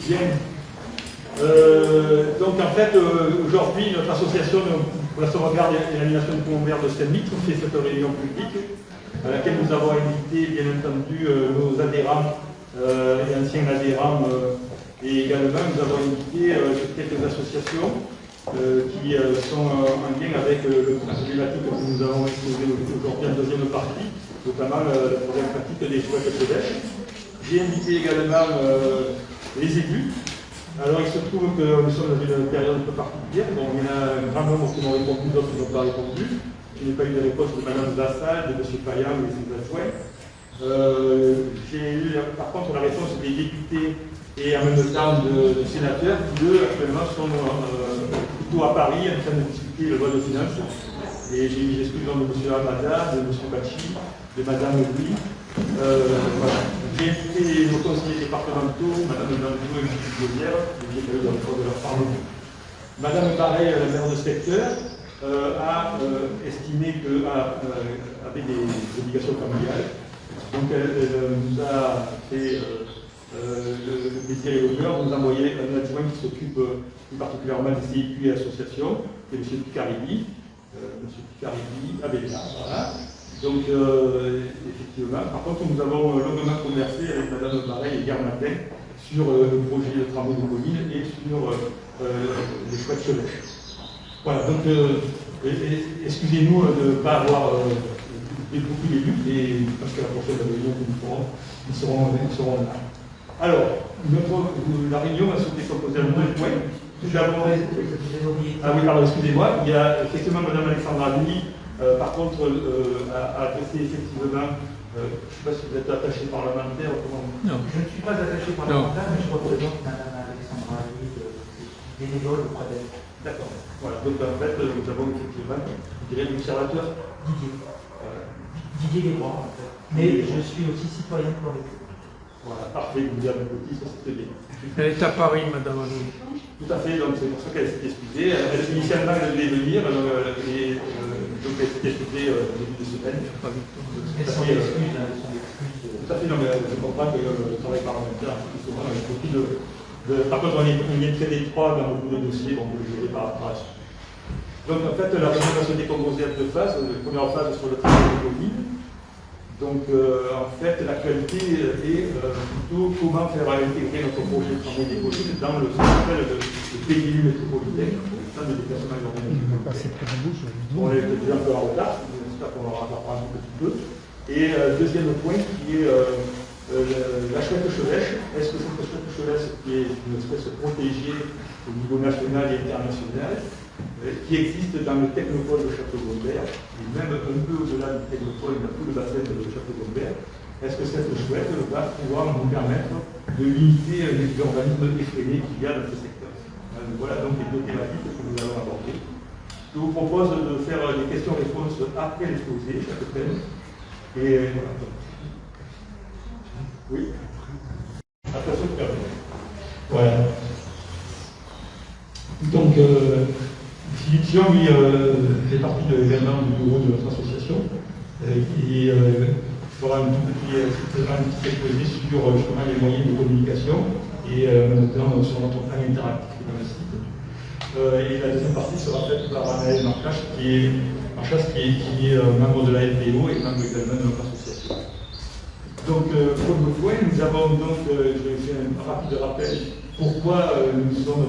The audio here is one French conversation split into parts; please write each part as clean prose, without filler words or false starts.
Bien. Donc en fait, aujourd'hui, notre association pour la sauvegarde et l'animation du poumon vert de Saint-Mitre fait cette réunion publique à laquelle nous avons invité bien entendu nos adhérents et anciens adhérents et également nous avons invité quelques associations qui sont en lien avec le problématique que nous avons exposé aujourd'hui en deuxième partie, notamment la problématique des chouettes de pêche. J'ai invité également les élus. Alors il se trouve que nous sommes dans une période un peu particulière, donc il y en a un grand nombre qui m'ont répondu, d'autres qui n'ont pas répondu. Je n'ai pas eu de réponse de Mme Vassal, de M. Payan ou de ses adjoints. J'ai eu par contre la réponse des députés et en même temps de sénateurs qui, eux, actuellement sont plutôt à Paris en train de discuter le vote de finances. Et j'ai eu des excuses de M. Amada, de M. Bachi, de Mme Louis. Voilà. J'ai invité nos conseillers départementaux, Mme Danjou et M. Gaudière, j'ai pas eu de réponse de leur part. Mme Barret, la maire de secteur, a estimé qu'elle avait des obligations familiales. Donc elle nous a fait le plaisir et l'honneur de nous envoyer un adjoint qui s'occupe plus particulièrement des CIQ et associations, c'est M. Picarelli. M. Picarelli, Abella, voilà. Donc, effectivement, par contre, nous avons longuement conversé avec Mme Barret hier matin sur le projet de travaux de colline et sur les chouettes chevêches. Voilà, donc, excusez-nous de ne pas avoir beaucoup d'élus, et parce que la prochaine réunion que nous ferons, ils seront là. Alors, la réunion va se décomposer en deux points. Ah oui, pardon, excusez-moi. Il y a effectivement Mme Alexandra Louis. Par contre, à adresser effectivement, je ne sais pas si vous êtes attaché parlementaire. Non. Je ne suis pas attaché parlementaire, mais je représente Mme Alexandra Louis, bénévole auprès d'elle. D'accord. Voilà. Donc en fait, nous avons effectivement, je dirais, l'observateur Didier. Didier Desbois, en fait. Mais je suis aussi citoyen pour les. Voilà, parfait, vous avez petit, ça c'est très bien. Elle est à Paris, Madame Anou. Tout à fait, donc c'est pour ça qu'elle s'est excusée. Initialement, elle devait venir, donc elle s'est excusée au début de semaine. Elles sont des excuses, Tout à fait, non, mais je comprends que le travail parlementaire, souvent, il y a beaucoup de. Par contre, on est très étroit dans beaucoup de dossiers, donc on peut le gérer par rapport à ça. Donc en fait, la réunion va se décomposer en deux phases. La première phase sur le travail de Covid. Donc, en fait, l'actualité est plutôt comment faire intégrer notre projet de travail d'écologie dans ce qu'on appelle le PDU métropolitain, le plan de déplacement urbain. On est déjà un peu en retard, j'espère qu'on en rattrapera un petit peu. Et deuxième point qui est la chouette chevêche. Est-ce que cette chouette chevêche, qui est une espèce protégée au niveau national et international, qui existe dans le technopole de Château-Gombert, et même un peu au-delà du technopole, dans tout le bassin de Château-Gombert, est-ce que cette chouette va pouvoir nous permettre de limiter les urbanismes effrénés qu'il y a dans ce secteur? Voilà donc les deux thématiques que nous allons aborder. Je vous propose de faire des questions-réponses après l'exposé, chaque thème. Et voilà. Oui. Attention, voilà. Donc, Philippe Sion, lui, fait partie également du bureau de notre association qui fera un petit exposé sur justement les moyens de communication et notamment sur notre plan interactif dans le site. Et la deuxième partie sera faite par Anaël Marchache qui est membre de la LPO et membre également de notre association. Donc, pour le point, nous avons donc, je vais faire un rapide rappel pourquoi nous sommes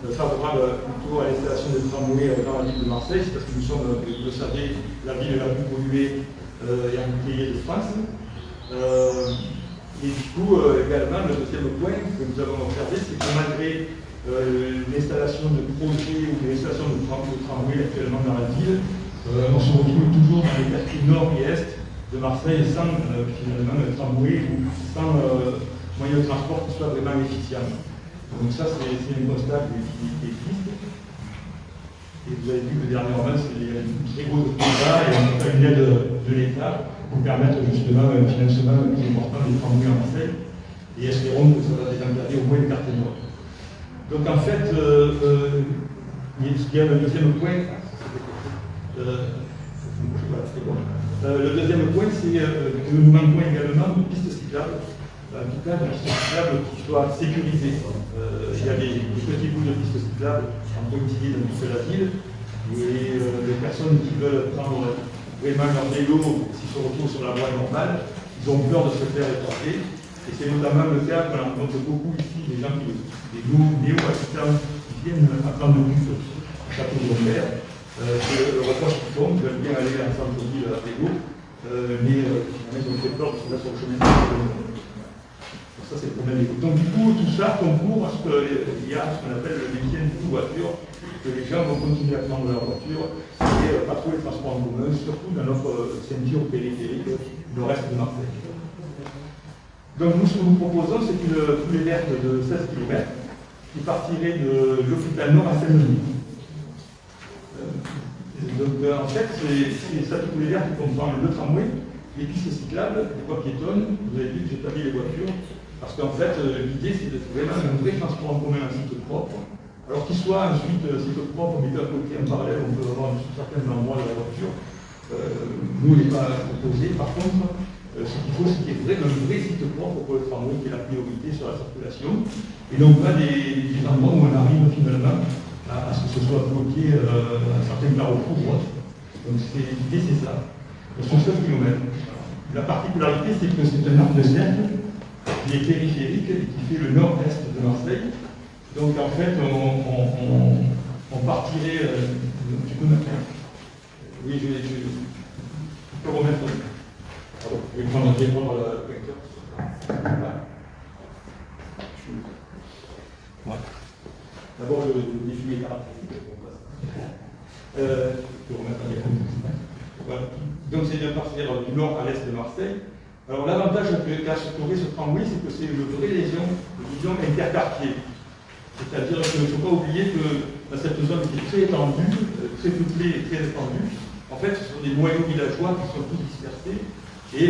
favorable plutôt à l'installation des tramways dans la ville de Marseille, c'est parce que nous sommes, vous le savez, la ville la plus polluée et embouteillée de France. Et du coup, également, le deuxième point que nous avons observé, c'est que malgré l'installation de projets ou l'installation de tramways actuellement dans la ville, on se retrouve toujours dans les quartiers nord et est de Marseille sans finalement un tramway ou sans moyen de transport qui soit vraiment efficient. Donc ça, c'est un constat qui existe. Et vous avez vu que dernièrement, il y a une très grosse combat et on a une aide de l'État pour permettre justement un financement plus important des tramways en Marseille. Et espérons que ça va désengager au moins les quartiers nord. Donc en fait, il y a le deuxième point. Le deuxième point, c'est que nous manquons également de pistes cyclables en tout cas, de pistes cyclables qui soient sécurisées. Il y a des petits bouts de pistes cyclables en pointillés dans toute la ville, et les personnes qui veulent prendre vraiment leur vélo, s'ils se retrouvent sur la voie normale, ils ont peur de se faire écarter. Et c'est notamment le cas qu'on rencontre beaucoup ici, des gens des néo-habitants qui viennent à prendre le bus à Château-Gombert. C'est le reproche qu'ils font, ils veulent bien aller en centre-ville à vélo, mais ils ont fait peur de se mettre sur le chemin de ça, c'est le problème des routes. Donc, du coup, tout ça concourt à ce qu'il y a ce qu'on appelle le week-end de voiture, que les gens vont continuer à prendre leur voiture et pas trouver les transports en commun, surtout dans notre ceinture périphérique, le reste de Marseille. Donc, nous, ce que nous proposons, c'est une coulée verte de 16 km qui partirait de l'hôpital Nord à Saint-Denis. Donc, en fait, c'est cette coulée verte qui comprend le tramway, les pistes cyclables, les voies piétonnes. Vous avez vu que j'ai établi les voitures. Parce qu'en fait, l'idée, c'est de vraiment un vrai transport en commun, un site propre. Alors qu'il soit ensuite site propre, mais d'un côté, en parallèle, on peut avoir un certain endroit de la voiture. Nous, il n'est pas proposé. Par contre, ce qu'il faut, c'est qu'il y ait un vrai site propre pour le tramway, qui est la priorité sur la circulation. Et donc, pas des endroits où on arrive finalement à ce que ce soit bloqué à certains carrefours ou autres. Donc, l'idée, c'est ça. Sur 16 km. La particularité, c'est que c'est un arc de cercle qui est périphérique et qui fait le nord-est de Marseille. Donc en fait, on partirait. Tu peux mettre. Oui, je peux remettre. Pardon, je vais prendre le vecteur. Voilà. D'abord, le défi est caractéristique. Je peux remettre un diapo. Voilà. Donc c'est de partir du nord à l'est de Marseille. Alors l'avantage qu'a ce tramway, c'est que c'est une vraie liaison interquartier. C'est-à-dire qu'il ne faut pas oublier que dans cette zone qui est très étendue, très peuplée et très étendue, en fait ce sont des noyaux villageois qui sont tous dispersés. Et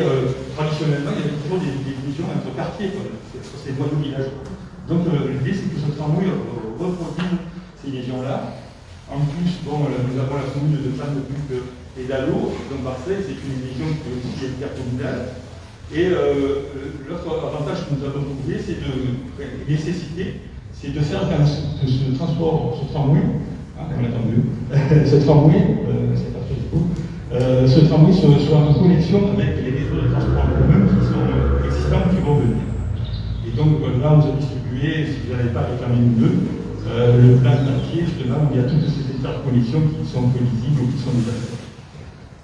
traditionnellement, il y avait toujours des divisions entre quartiers, sur ces noyaux villageois. Donc l'idée, c'est que ce tramway reproduise ces liaisons-là. En plus, bon, nous avons la commune de Saint-Denis et d'Allo, donc Marseille, c'est une liaison qui est aussi intercommunale. Et l'autre avantage que nous avons trouvé, c'est de nécessité, c'est de faire que ce transport, ce tramway, ce tramway soit en connexion avec les réseaux de transport en commun qui sont existants, qui vont venir. Et donc là, on vous a distribué, si vous n'avez pas réclamé nous deux, le plan de papier, justement, où il y a toutes ces interconnexions qui sont visibles ou qui sont déjà faites.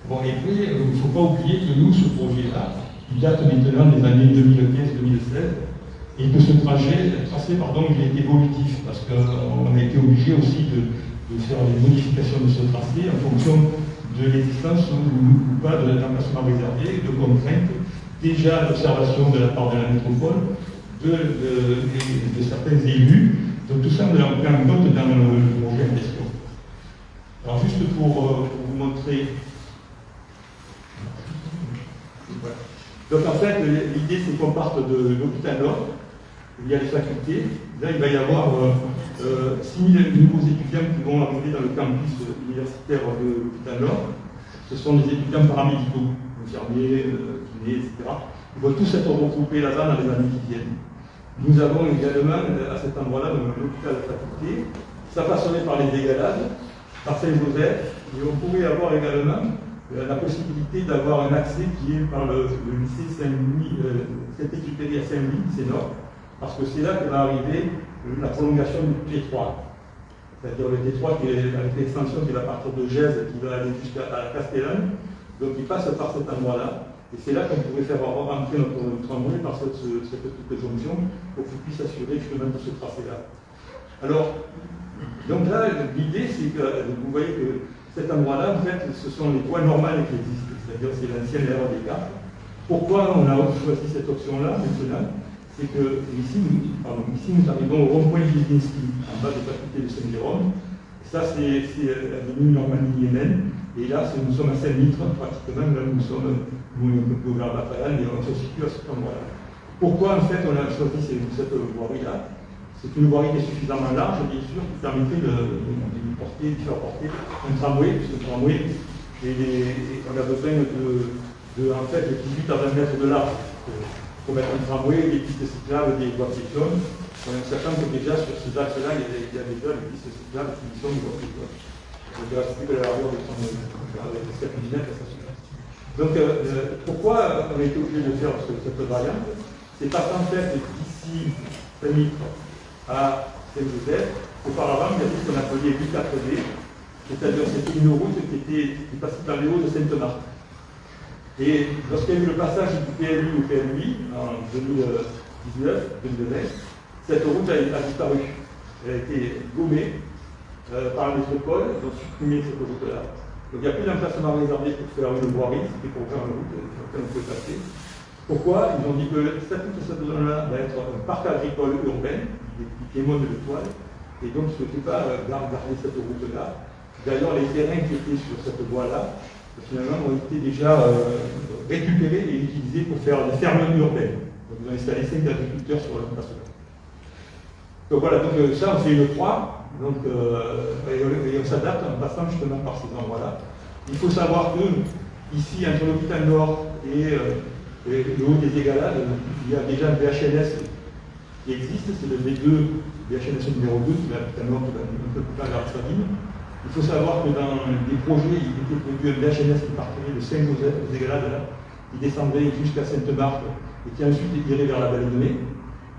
Bon, et puis, il ne faut pas oublier que nous, ce projet-là, il date maintenant des années 2015-2016, et que ce tracé, il est évolutif, parce qu'on a été obligé aussi de faire des modifications de ce tracé en fonction de l'existence ou pas de l'emplacement réservé, de contraintes, déjà d'observation de la part de la métropole, de certains élus. Donc tout ça, on l'a pris en compte dans le projet en question. Alors juste pour vous montrer. Voilà. Donc en fait, l'idée c'est qu'on parte de l'hôpital Nord, où il y a les facultés. Là, il va y avoir 6 000 nouveaux étudiants qui vont arriver dans le campus universitaire de l'hôpital Nord. Ce sont des étudiants paramédicaux, infirmiers, kinés, etc. Ils vont tous être regroupés là-bas dans les années qui viennent. Nous avons également à cet endroit-là l'hôpital de faculté. Ça passerait par les Dégalades, par Saint-Joseph, et on pourrait avoir également la possibilité d'avoir un accès qui est par le lycée Saint-Louis, Saint-Exupéry à Saint-Louis, c'est nord, parce que c'est là que va arriver la prolongation du T3. C'est-à-dire le T3 qui est avec l'extension qui va partir de Gèze, qui va aller jusqu'à Castellane, donc il passe par cet endroit-là. Et c'est là qu'on pourrait faire rentrer notre tramway par cette petite jonction pour qu'il puisse assurer justement tout ce tracé-là. Alors, donc là, l'idée, c'est que vous voyez que cet endroit-là, en fait, ce sont les voies normales qui existent, c'est-à-dire c'est l'ancienne erreur des cartes. Pourquoi on a choisi cette option-là maintenant? C'est que ici, nous arrivons au rond-point Wisniewski, en bas des facultés de Saint-Jérôme. Ça, c'est l'avenue Normandie-Yémen. Et là, nous sommes à Saint-Mitre, pratiquement. Là, nous sommes un peu vers Bataille, et on se situe à cet endroit-là. Pourquoi, en fait, on a choisi cette voirie-là? C'est une voirie qui est suffisamment large, bien sûr, qui permettrait de faire porter un tramway, puisque le tramway, on a besoin en fait, de 18 à 20 mètres de large. pour mettre un tramway, des pistes cyclables, des voies piétonnes, en sachant que déjà sur ces axes-là, il y a déjà des pistes cyclables qui sont des voies piétonnes. Donc il reste plus que la largeur de tramway, avec les 4 mm, ça suffit. Donc pourquoi on a été obligé de faire cette variante? C'est parce qu'en fait, d'ici Saint-Mitre à Saint-Joseph, auparavant, il y avait ce qu'on appelait l'U4D, c'est-à-dire c'était une route qui passait par les hauts de Sainte-Marthe. Et lorsqu'il y a eu le passage du PLU au PLUI en 2019-2020, cette route a disparu. Elle a été gommée par la métropole, ils ont supprimé cette route-là. Donc il n'y a plus d'emplacement réservé pour faire une voirie, c'était pour faire une route sur laquelle on peut passer. Pourquoi? Ils ont dit que toute cette zone-là va être un parc agricole urbain, des piémonts de toile, et donc ils ne souhaitaient pas garder cette route-là. D'ailleurs, les terrains qui étaient sur cette voie-là, finalement, ont été déjà récupérés et utilisés pour faire des fermes urbaines. Donc ils ont installé 5 agriculteurs sur le place-là. Donc voilà, donc ça, on fait une croix, donc, et on s'adapte en passant justement par ces endroits-là. Il faut savoir que, ici, entre l'hôpital Nord et le haut des Égalades, il y a déjà un VHNS qui existe, c'est le V2, VHNS numéro 2, qui est l'hôpital Nord, qui va un peu plus tard vers Sabine. Il faut savoir que dans des projets, il était prévu un VHNS qui partirait de Saint-Joseph, aux Égalades, là, qui descendrait jusqu'à Sainte-Marthe et qui ensuite irait vers la vallée de Mai.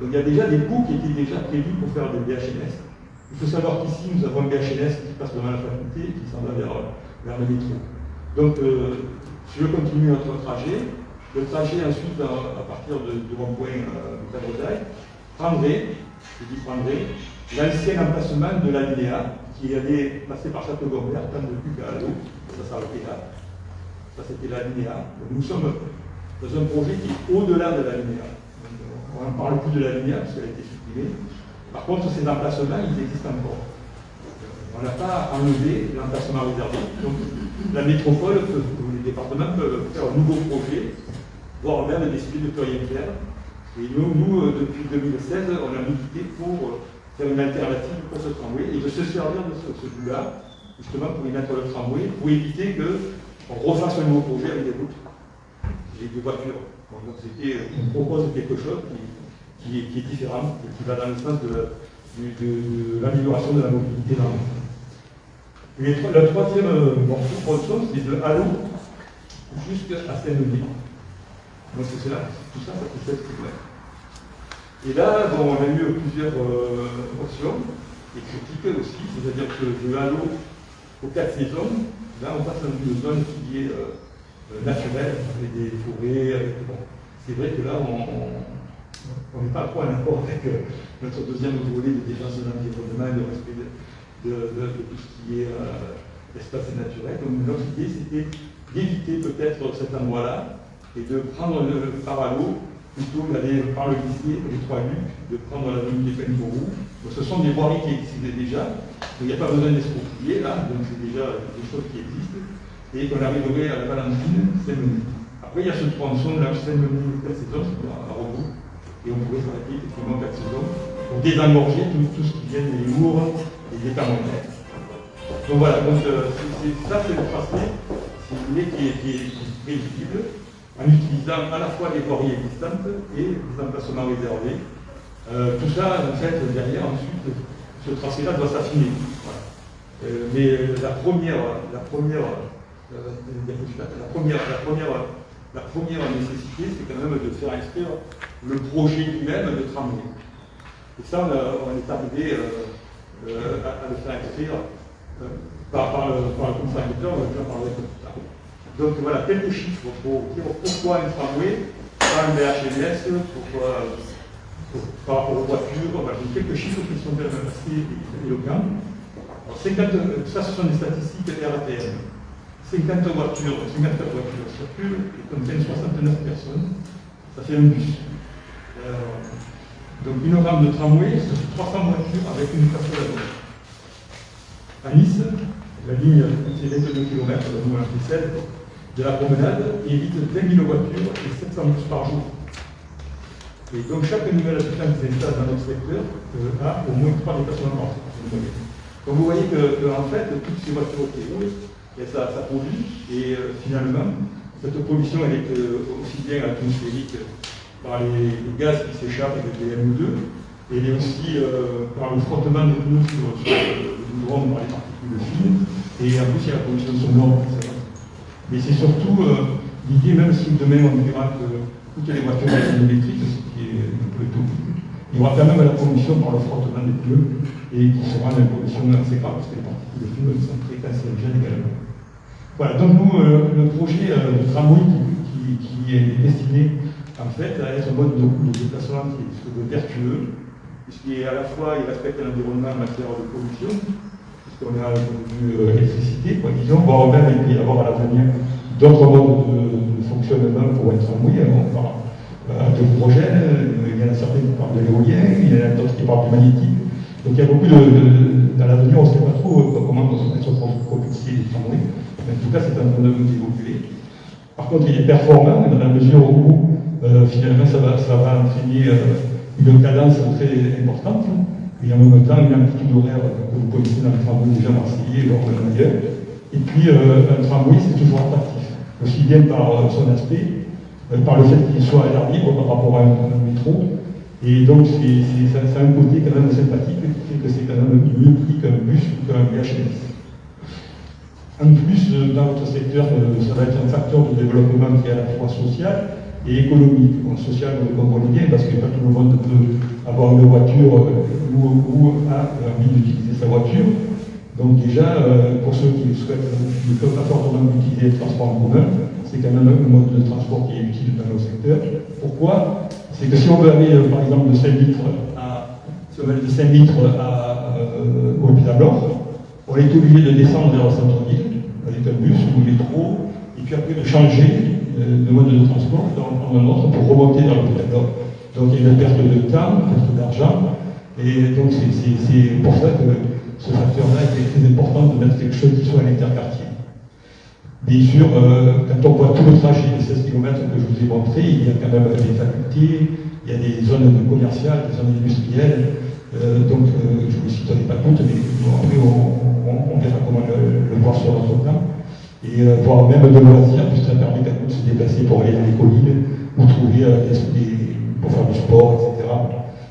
Donc il y a déjà des coûts qui étaient déjà prévus pour faire des VHNS. Il faut savoir qu'ici, nous avons un VHNS qui passe devant la faculté et qui s'en va vers le métro. Donc, si je continue notre trajet, le trajet ensuite, à partir du rond-point de Cadrezaille, prendrait l'ancien emplacement de l'alinéa qui allait passer par Château-Gombert, tant de plus qu'à l'eau, ça s'arrêtait là. Ça c'était l'alinéa. Nous sommes dans un projet qui est au-delà de l'alinéa. On ne parle plus de l'alinéa parce qu'elle a été supprimée. Par contre, ces emplacements, ils existent encore. On n'a pas enlevé l'emplacement réservé. Donc, la métropole, les départements peuvent faire un nouveau projet, voire même décider de ne plus rien faire. Et nous, depuis 2016, on a milité pour faire une alternative pour ce tramway et de se servir de ce bout-là, justement pour y mettre le tramway, pour éviter qu'on refasse un nouveau projet avec des routes et des voitures. Donc, on propose quelque chose qui est différent et qui va dans le sens de l'amélioration de la mobilité dans le monde. Le troisième morceau, tronçon, c'est de Hallot jusqu'à Saint-Denis. Donc c'est cela, tout ça, ça fait 7 km. Et là, bon, on a eu plusieurs options et critiques aussi, c'est-à-dire que de Hallot aux 4 saisons, là on passe dans une zone qui est naturelle, avec des forêts, bon. C'est vrai que là, on n'est pas trop en accord avec notre deuxième volet de défense de l'environnement et de respect de tout ce qui est espace naturel. Donc notre idée, c'était d'éviter peut-être cet endroit-là et de prendre le parallèle plutôt d'aller par le lycée, les 3 lucs, de prendre la ligne des Penbourou. Ce sont des voiries qui existaient déjà, donc il n'y a pas besoin d'exproprier là, donc c'est déjà des choses qui existent, et qu'on arriverait à la Valentine, Saint-Denis. Après, il y a ce tronçon là, Saint-Denis, 4 saisons, à rebours, et on pourrait s'arrêter effectivement 4 saisons pour désengorger tout ce qui vient des lourds et des camionnettes. Donc voilà, donc ça c'est le tracé, si vous voulez, qui est prévisible, en utilisant à la fois les voiries existantes et les emplacements réservés. Tout ça, en fait, derrière, ensuite, ce tracé-là doit s'affiner. Voilà. Mais la première nécessité, c'est quand même de faire inscrire le projet lui-même de tramway. Et ça, on est arrivé à le faire inscrire par le conservateur, on va déjà parler comme ça. Donc voilà, quelques chiffres pour dire pourquoi un tramway, pas un VHNS, par rapport aux voitures. Voilà, quelques chiffres qui sont assez éloquents. Alors, ça, ce sont des statistiques RATM. 54 voitures circulent, et comme 69 personnes, ça fait un bus. Donc une rame de tramway, ça fait 300 voitures avec une personne à bord. À Nice, la ligne c'est 22 km, nous on a fait 16, de la promenade, évite 20 000 voitures et 700 bus par jour. Et donc chaque nouvel habitant qui s'installe dans notre secteur a au moins 3 déplacements par jour. Donc vous voyez que en fait, toutes ces voitures qui roulent, et ça pollue, et finalement, cette pollution elle est aussi bien atmosphérique par les gaz qui s'échappent avec les MO2, et elle est aussi par le frottement des pneus sur le goudron par les particules fines, et en plus il y a la pollution sonore, etc. Mais c'est surtout l'idée, même si demain on dira que toutes les voitures sont électriques, ce qui est un peu utopique, il y aura quand même la pollution par le frottement des pneus, et qui sera une pollution assez grave, parce que les particules fines sont très cancérigènes également. Voilà, donc nous, le projet de tramway qui est destiné en fait à être un mode de déplacement qui est vertueux, puisqu'il à la fois il respecte l'environnement en matière de pollution, puisqu'on a du électricité, quoi, disons, voire même il peut y avoir à l'avenir d'autres modes de fonctionnement pour être tramway. On parle de l'hydrogène, il y en a certains qui parlent de l'éolien, il y en a d'autres qui parlent du magnétique. Donc il y a beaucoup dans l'avenir, on ne sait pas trop comment se propulser les tramways. Mais en tout cas, c'est un train d'évoluer. Par contre, il est performant dans la mesure où finalement ça va entraîner une cadence très importante et en même temps une amplitude horaire que vous connaissez dans le tramway déjà marseillais lors de ailleurs. Et puis un tramway, c'est toujours attractif, aussi bien par son aspect, par le fait qu'il soit à l'air libre par rapport à un métro. Et donc ça a un côté quand même sympathique qui fait que c'est quand même mieux pris qu'un bus ou qu'un VHS. En plus, dans notre secteur, ça va être un facteur de développement qui est à la fois social et économique. Bon, social, vous le comprenez bien, parce que pas tout le monde peut avoir une voiture ou a envie d'utiliser sa voiture. Donc déjà, pour ceux qui souhaitent ne peuvent pas fortement utiliser le transport en commun, c'est quand même un mode de transport qui est utile dans nos secteurs. Pourquoi? C'est que si on veut aller, par exemple, de 5 litres au Pied-à-Blanc, on est obligé de descendre vers le centre-ville avec un bus ou un métro, et puis après de changer de mode de transport, d'en prendre un autre pour remonter vers le Pied-à-Blanc. Donc il y a une perte de temps, une perte d'argent, et donc c'est pour ça que ce facteur-là était très important de mettre quelque chose qui soit à l'interquartier. Bien sûr, quand on voit tout le trajet de 16 km que je vous ai montré, il y a quand même des facultés, il y a des zones commerciales, des zones industrielles, donc je ne vous citerai pas toutes, mais après on verra comment le voir sur notre plan. Et voire même de loisirs, puisque ça permet quand même de se déplacer pour aller dans les collines, ou trouver pour faire du sport, etc.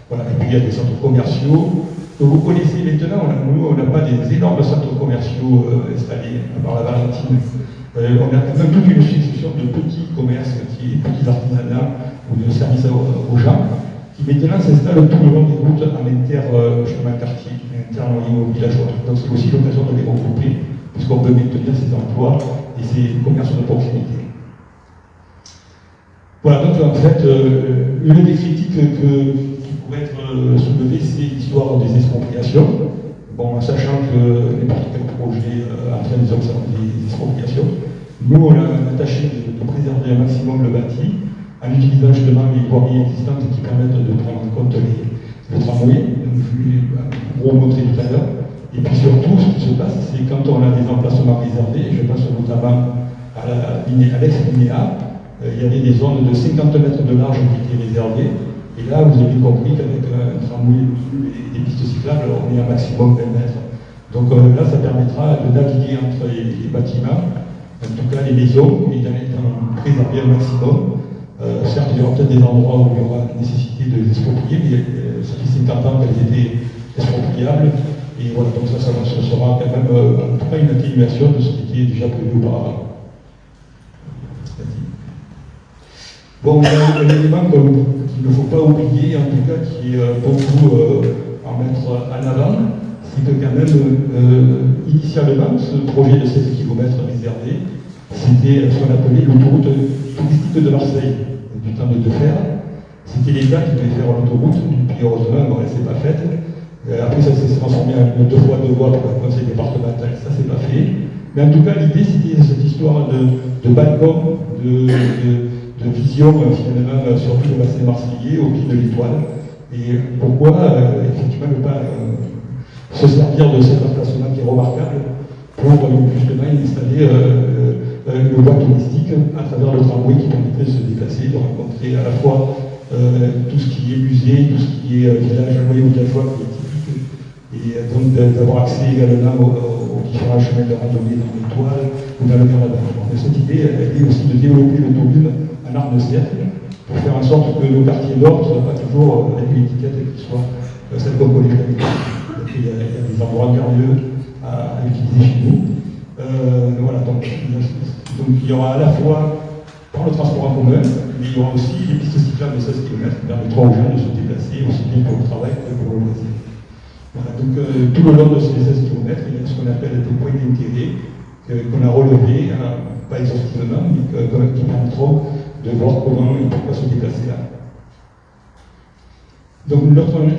Voilà. Et puis il y a des centres commerciaux que vous connaissez maintenant. Nous, on n'a pas des énormes centres commerciaux installés par la Valentine. On a quand même toute une succession de petits commerces, petits artisanats ou de services aux gens, qui maintenant s'installent tout le long des routes en chemin quartier, inter-noyau villageois. Donc c'est aussi l'occasion de les regrouper, puisqu'on peut maintenir ces emplois et ces commerces de proximité. Voilà, donc en fait, une des critiques qui pourrait être soulevée, c'est l'histoire des expropriations. Bon, en sachant que n'importe quel projet entraîne des expropriations, nous, on a tâché de préserver un maximum le bâti, en utilisant justement les voiries existantes qui permettent de prendre en compte le tramway, je vous montrer tout à l'heure. Et puis surtout, ce qui se passe, c'est quand on a des emplacements réservés, je pense notamment à l'ex-Linéa, il y avait des zones de 50 mètres de large qui étaient réservées. Et là, vous avez compris qu'avec un tramway et des pistes cyclables, on est à maximum 20 mètres. Donc là, ça permettra de naviguer entre les bâtiments, en tout cas les maisons, et d'en préserver un maximum. Certes, il y aura peut-être des endroits où il y aura nécessité de les exproprier, mais ça fait 50 ans qu'elles étaient expropriables. Et voilà, donc ça sera quand même en tout cas une atténuation de ce qui était déjà prévu auparavant. Bon, il y a un élément qu'il ne faut pas oublier, en tout cas qui est beaucoup à mettre en avant, c'est que quand même, initialement, ce projet de 16 km réservé, c'était ce qu'on appelait l'autoroute touristique de Marseille, du temps de fer. C'était l'État qui devait faire l'autoroute, puis heureusement, elle ne s'est pas faite. Après, ça s'est transformé en une 2x2 voies pour le conseil départemental, ça s'est pas fait. Mais en tout cas, l'idée, c'était cette histoire de balcon, de vision, finalement, sur tout le bassin marseillais, au pied de l'Étoile. Et pourquoi, effectivement, ne pas se servir de cet emplacement qui est remarquable pour justement installer une voie touristique à travers le tramway qui permettrait de se déplacer, de rencontrer à la fois tout ce qui est musée, tout ce qui est village noyau-villageois qui est typique, et donc d'avoir accès également aux différents chemins de randonnée dans l'Étoile ou dans le Canada. Cette idée, elle est aussi de développer le tourisme en arc de cercle pour faire en sorte que nos quartiers nord ne soient pas toujours avec une étiquette qui soit celle qu'on connaît d'habitude. Il y a des endroits curieux à utiliser chez nous. Voilà, donc il y aura à la fois par le transport en commun, mais il y aura aussi les pistes cyclables de 16 km qui permettront aux gens de se déplacer aussi bien pour le travail que pour le loisir. Voilà, donc tout le long de ces 16 km, il y a ce qu'on appelle des points d'intérêt qu'on a relevés, pas exhaustivement, mais qui permettront de voir comment et pourquoi se déplacer là. Donc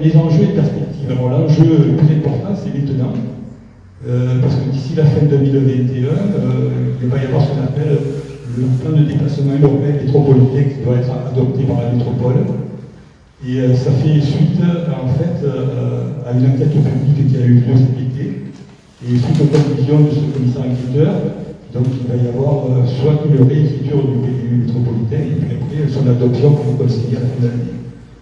les enjeux et perspectives. Alors l'enjeu le plus important, c'est maintenant, parce que d'ici la fin 2021, il va y avoir ce qu'on appelle le plan de déplacement urbain métropolitain qui doit être adopté par la métropole. Et ça fait suite en fait à une enquête publique qui a eu lieu cet été. Et suite aux conclusions de ce commissaire enquêteur, donc il va y avoir soit une réécriture du PDU métropolitain et puis après son adoption pour les conseillers à la fin de l'année.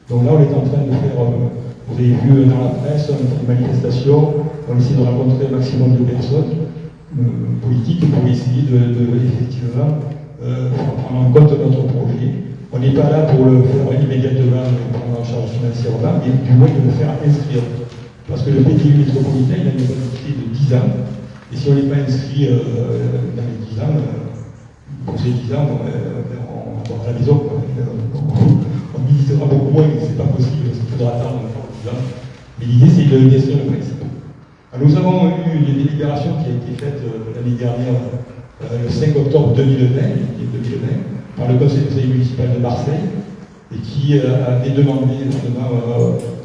Donc là on est en train de faire, vous avez vu dans la presse, une manifestation, on essaie de rencontrer un maximum de personnes politiques pour essayer effectivement prendre en compte notre projet. On n'est pas là pour le faire immédiatement et prendre en charge financièrement, mais du moins de le faire inscrire. Parce que le PDU métropolitain, il a une validité de 10 ans, et si on n'est pas inscrit dans les 10 ans, pour ces 10 ans, on va à la maison, on visitera beaucoup moins, mais c'est pas possible, parce qu'il faudra attendre encore 10 ans. Mais l'idée, c'est de d'inscrire le principe. Alors, nous avons eu une délibération qui a été faite l'année dernière, le 5 octobre 2020, par le conseil municipal de Marseille, et qui avait demandé justement,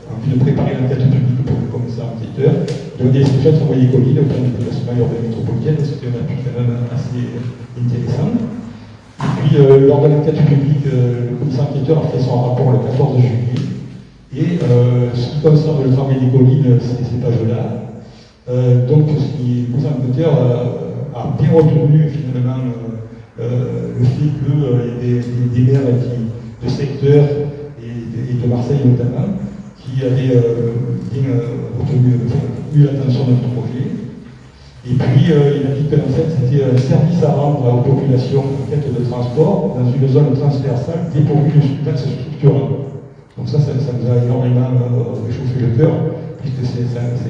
en vue de préparer l'enquête publique pour le commissaire enquêteur, de donner des instructions de travailler les collines au plan de déplacement urbain métropolitain, c'était un appui quand même assez intéressant. Et puis, lors de l'enquête publique, le commissaire enquêteur a fait son rapport le 14 juillet, et ce qui concerne le travail des collines, c'est ces pages-là. Donc, le commissaire enquêteur a bien retenu finalement le fait qu'il y avait des maires de secteur et de Marseille notamment qui avaient bien eu l'attention de notre projet. Et puis il a dit que en fait, c'était un service à rendre aux populations en quête de transport dans une zone transversale dépourvue de d'axe structurant. Donc ça nous a énormément réchauffé le cœur, puisque c'est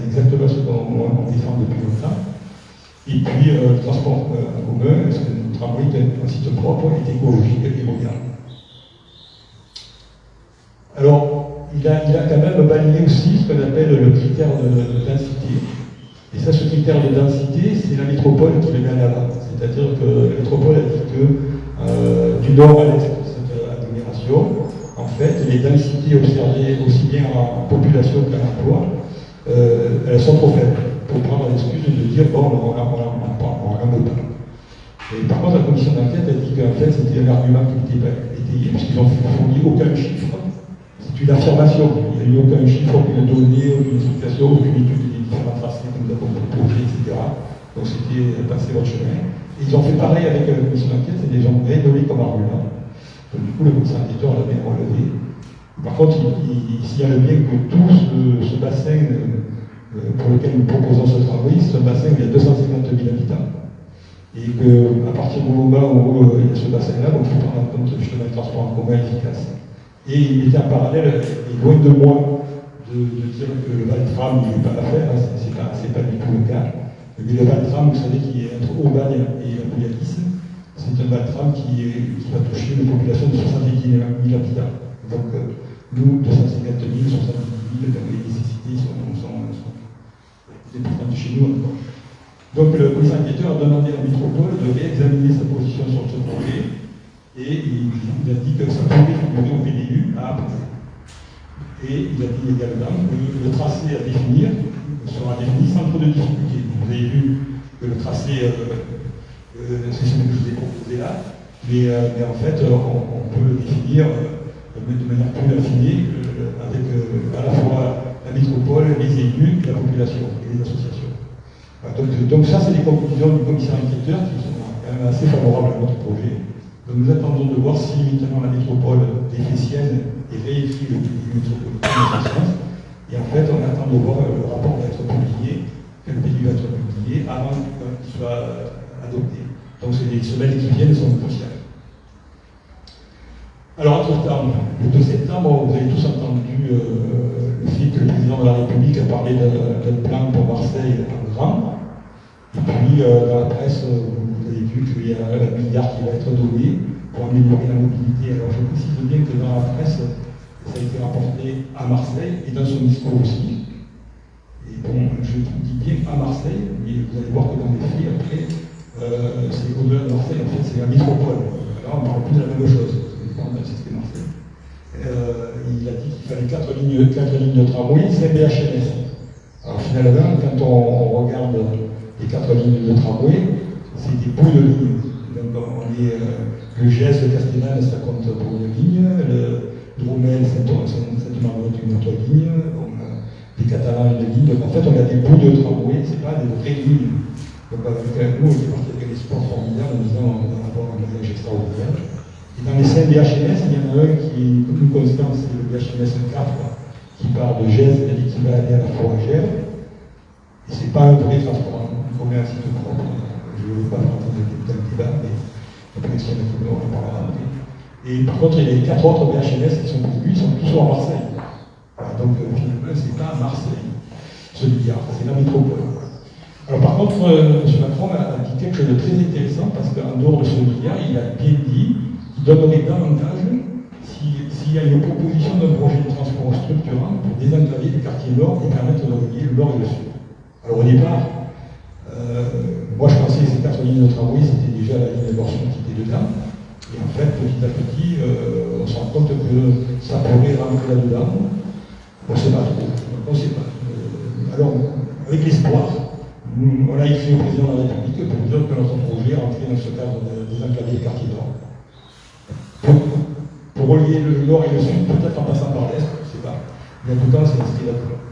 exactement ce qu'on défend depuis longtemps. Et puis, le transport en commun, parce que le tramway est un site propre, est écologique et moderne. Alors, il a quand même balayé aussi ce qu'on appelle le critère de densité. Et ça, ce critère de densité, c'est la métropole qui le met en avant. C'est-à-dire que la métropole a dit que du nord à l'est de cette agglomération, en fait, les densités observées aussi bien en population qu'en emploi, elles sont trop faibles, pour prendre l'excuse de dire bon, on n'en veut pas. Et par contre, la commission d'enquête a dit qu'en fait, c'était un argument qui n'était pas étayé, puisqu'ils n'ont fourni aucun chiffre. C'est une affirmation. Il n'y a eu aucun chiffre, aucune donnée, aucune explication, aucune étude des différents tracés que nous avons proposés, etc. Donc c'était passer votre chemin. Et ils ont fait pareil avec la commission d'enquête, et les gens ont rien donné comme argument. Donc du coup, le commissaire enquêteur l'a bien relevé. Par contre, il signale bien que tout ce bassin pour lequel nous proposons ce travail, c'est un bassin où il y a 250 000 habitants. Et qu'à partir du moment où il y a ce bassin-là, donc il faut prendre en compte justement le transport en commun efficace. Et il était en parallèle, et loin de moi de dire que le Val-Tram n'est pas l'affaire, hein, c'est pas du tout le cas. Mais le Val-Tram, vous savez, qui est entre Aubagne et Bouilladis, c'est un Val-Tram qui va toucher une population de 70 000 habitants. Donc nous, 250 000, 70 000, les nécessités sont importantes chez nous encore. Donc le commissaire enquêteur a demandé à la métropole de réexaminer sa position sur ce projet et il a dit que ça pouvait figurer au PDU à approuver. Et il a dit également que le tracé à définir sera défini sans trop de difficultés. Vous avez vu que le tracé, c'est celui que je vous ai proposé là, mais en fait on peut le définir de manière plus affinée avec à la fois la métropole, les élus, la population et les associations. Donc ça, c'est les conclusions du commissaire enquêteur qui sont quand même assez favorables à notre projet. Donc nous attendons de voir si maintenant la métropole défessienne et réécrit le PDU métropolitain dans ce sens. Et en fait, on attend de voir le rapport va être publié, que le PDU va être publié avant qu'il soit adopté. Donc les semaines qui viennent sont cruciales. Alors, entre septembre, le 2 septembre, vous avez tous entendu le fait que le président de la République a parlé d'un plan pour Marseille en grand. Et puis, dans la presse, vous avez vu qu'il y a 1 milliard qui va être donné pour améliorer la mobilité. Alors, je précise bien que dans la presse, ça a été rapporté à Marseille et dans son discours aussi. Et bon, je dis bien à Marseille, mais vous allez voir que dans les faits, après, c'est au-delà de Marseille, en fait, c'est la métropole. Là, on ne parle plus de la même chose, c'était Marseille. Il a dit qu'il fallait 4 lignes de tramway, 5 BHNS. Alors finalement, quand on regarde les 4 lignes de tramway, c'est des bouts de lignes. Donc on est le GS de Castellane, ça compte pour une ligne, le Dromel, Saint-Margot, une autre ligne, on a les Catalans, une ligne. Donc en fait, on a des bouts de tramway, c'est pas des vraies lignes. Donc avec nous, on est parti avec des sports formidables en disant on va avoir un voyage extraordinaire. Et dans les 5 BHNS, il y en a un qui est plus constant, c'est le BHNS 4, qui part de Gèze et qui va aller à la Foragère. Et c'est pas un vrai transport, il faut bien un site propre. Je ne vais pas rentrer dans le débat, mais après, si on en parlera après. Et par contre, il y a les 4 autres BHNS qui sont prévus, ils sont tous à Marseille. Voilà, donc finalement, c'est pas à Marseille, ce milliard, c'est la métropole. Alors par contre, M. Macron a dit quelque chose de très intéressant parce qu'en dehors de ce milliard, il a bien dit qu'il donnerait davantage s'il y a une proposition d'un projet de transport structurant pour désenclaver les quartiers nord et permettre de relier le nord et le sud. Alors au départ, moi je pensais que ces 4 lignes de tramway, c'était déjà la ligne de Nord-Sud qui était dedans. Et en fait, petit à petit, on se rend compte que ça pourrait rentrer là-dedans. On ne sait pas trop. On ne sait pas. Alors, avec l'espoir, on a écrit au président de la République pour dire que notre projet rentrait dans ce cadre des enclavés des quartiers nord. Pour relier le nord et le sud, peut-être en passant par l'est, je ne sais pas. Mais en tout cas, c'est inscrit là-dedans.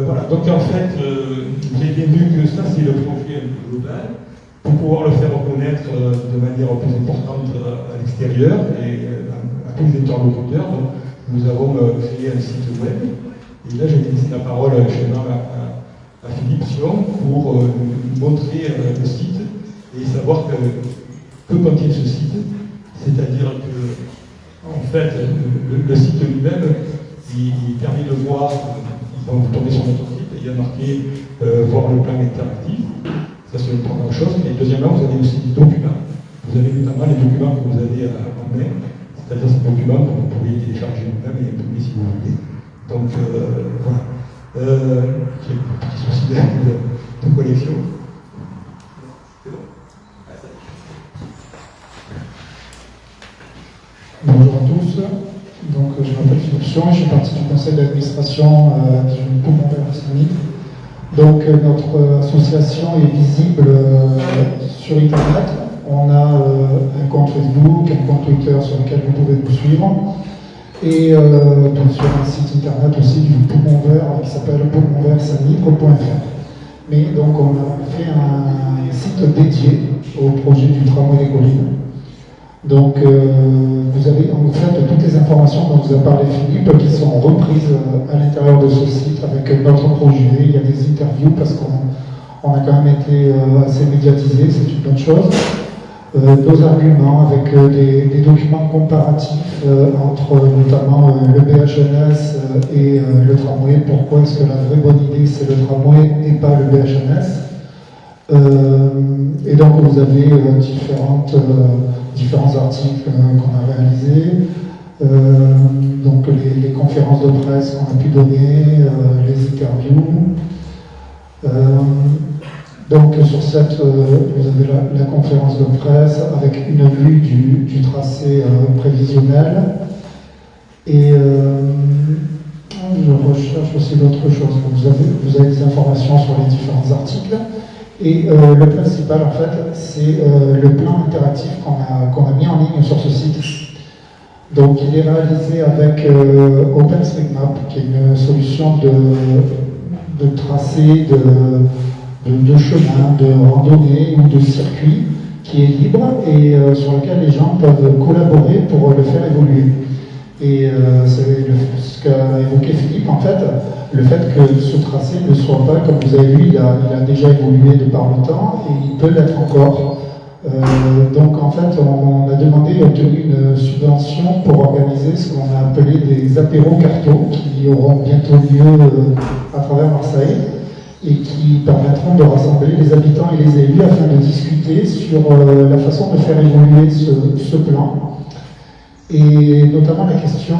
Voilà, donc en fait, vous avez bien vu que ça, c'est le projet global. Pour pouvoir le faire reconnaître de manière plus importante à l'extérieur et à tous les interlocuteurs, nous avons créé un site web. Et là, je vais laisser la parole à Philippe Sion pour montrer le site et savoir que contient ce site. C'est-à-dire que, en fait, le site lui-même, il permet de voir, quand vous tombez sur notre site, il y a marqué voir le plan interactif. Ça, c'est une première chose. Et deuxièmement, vous avez aussi des documents. Vous avez notamment les documents que vous avez en main, c'est-à-dire ces documents que vous pourriez télécharger vous-même et imprimer si vous voulez. Donc, voilà. J'ai un petit souci de collection. C'est bon. Bonjour à tous. Donc, je m'appelle Philippe Sion, je suis partie du conseil d'administration du Poumon Vert Saint-Mitre. Donc, notre association est visible sur Internet. On a un compte Facebook, un compte Twitter sur lequel vous pouvez nous suivre. Et donc sur un site internet aussi du Poumon Vert qui s'appelle poumonvertsaint-mitre.fr. Mais donc on a fait un site dédié au projet du tramway des collines. Donc vous avez en fait toutes les informations dont vous a parlé Philippe qui sont reprises à l'intérieur de ce site avec notre projet. Il y a des interviews parce qu'on a quand même été assez médiatisé, c'est une bonne chose. Nos arguments avec des documents comparatifs entre notamment le BHNS et le tramway. Pourquoi est-ce que la vraie bonne idée c'est le tramway et pas le BHNS? Et donc vous avez différents articles qu'on a réalisés, donc les conférences de presse qu'on a pu donner, les interviews. Donc sur cette, vous avez la conférence de presse avec une vue du tracé prévisionnel. Et je recherche aussi d'autres choses. Vous avez des informations sur les différents articles. Et le principal, en fait, c'est le plan interactif qu'on a mis en ligne sur ce site. Donc il est réalisé avec OpenStreetMap, qui est une solution de tracé de chemin, de randonnée ou de circuit qui est libre et sur lequel les gens peuvent collaborer pour le faire évoluer. Et c'est ce qu'a évoqué Philippe, en fait, le fait que ce tracé ne soit pas, comme vous avez vu, il a déjà évolué de par le temps et il peut l'être encore. Donc en fait, on a demandé et obtenu une subvention pour organiser ce qu'on a appelé des apéros cartos qui auront bientôt lieu à travers Marseille et qui permettront de rassembler les habitants et les élus afin de discuter sur la façon de faire évoluer ce plan. Et notamment la question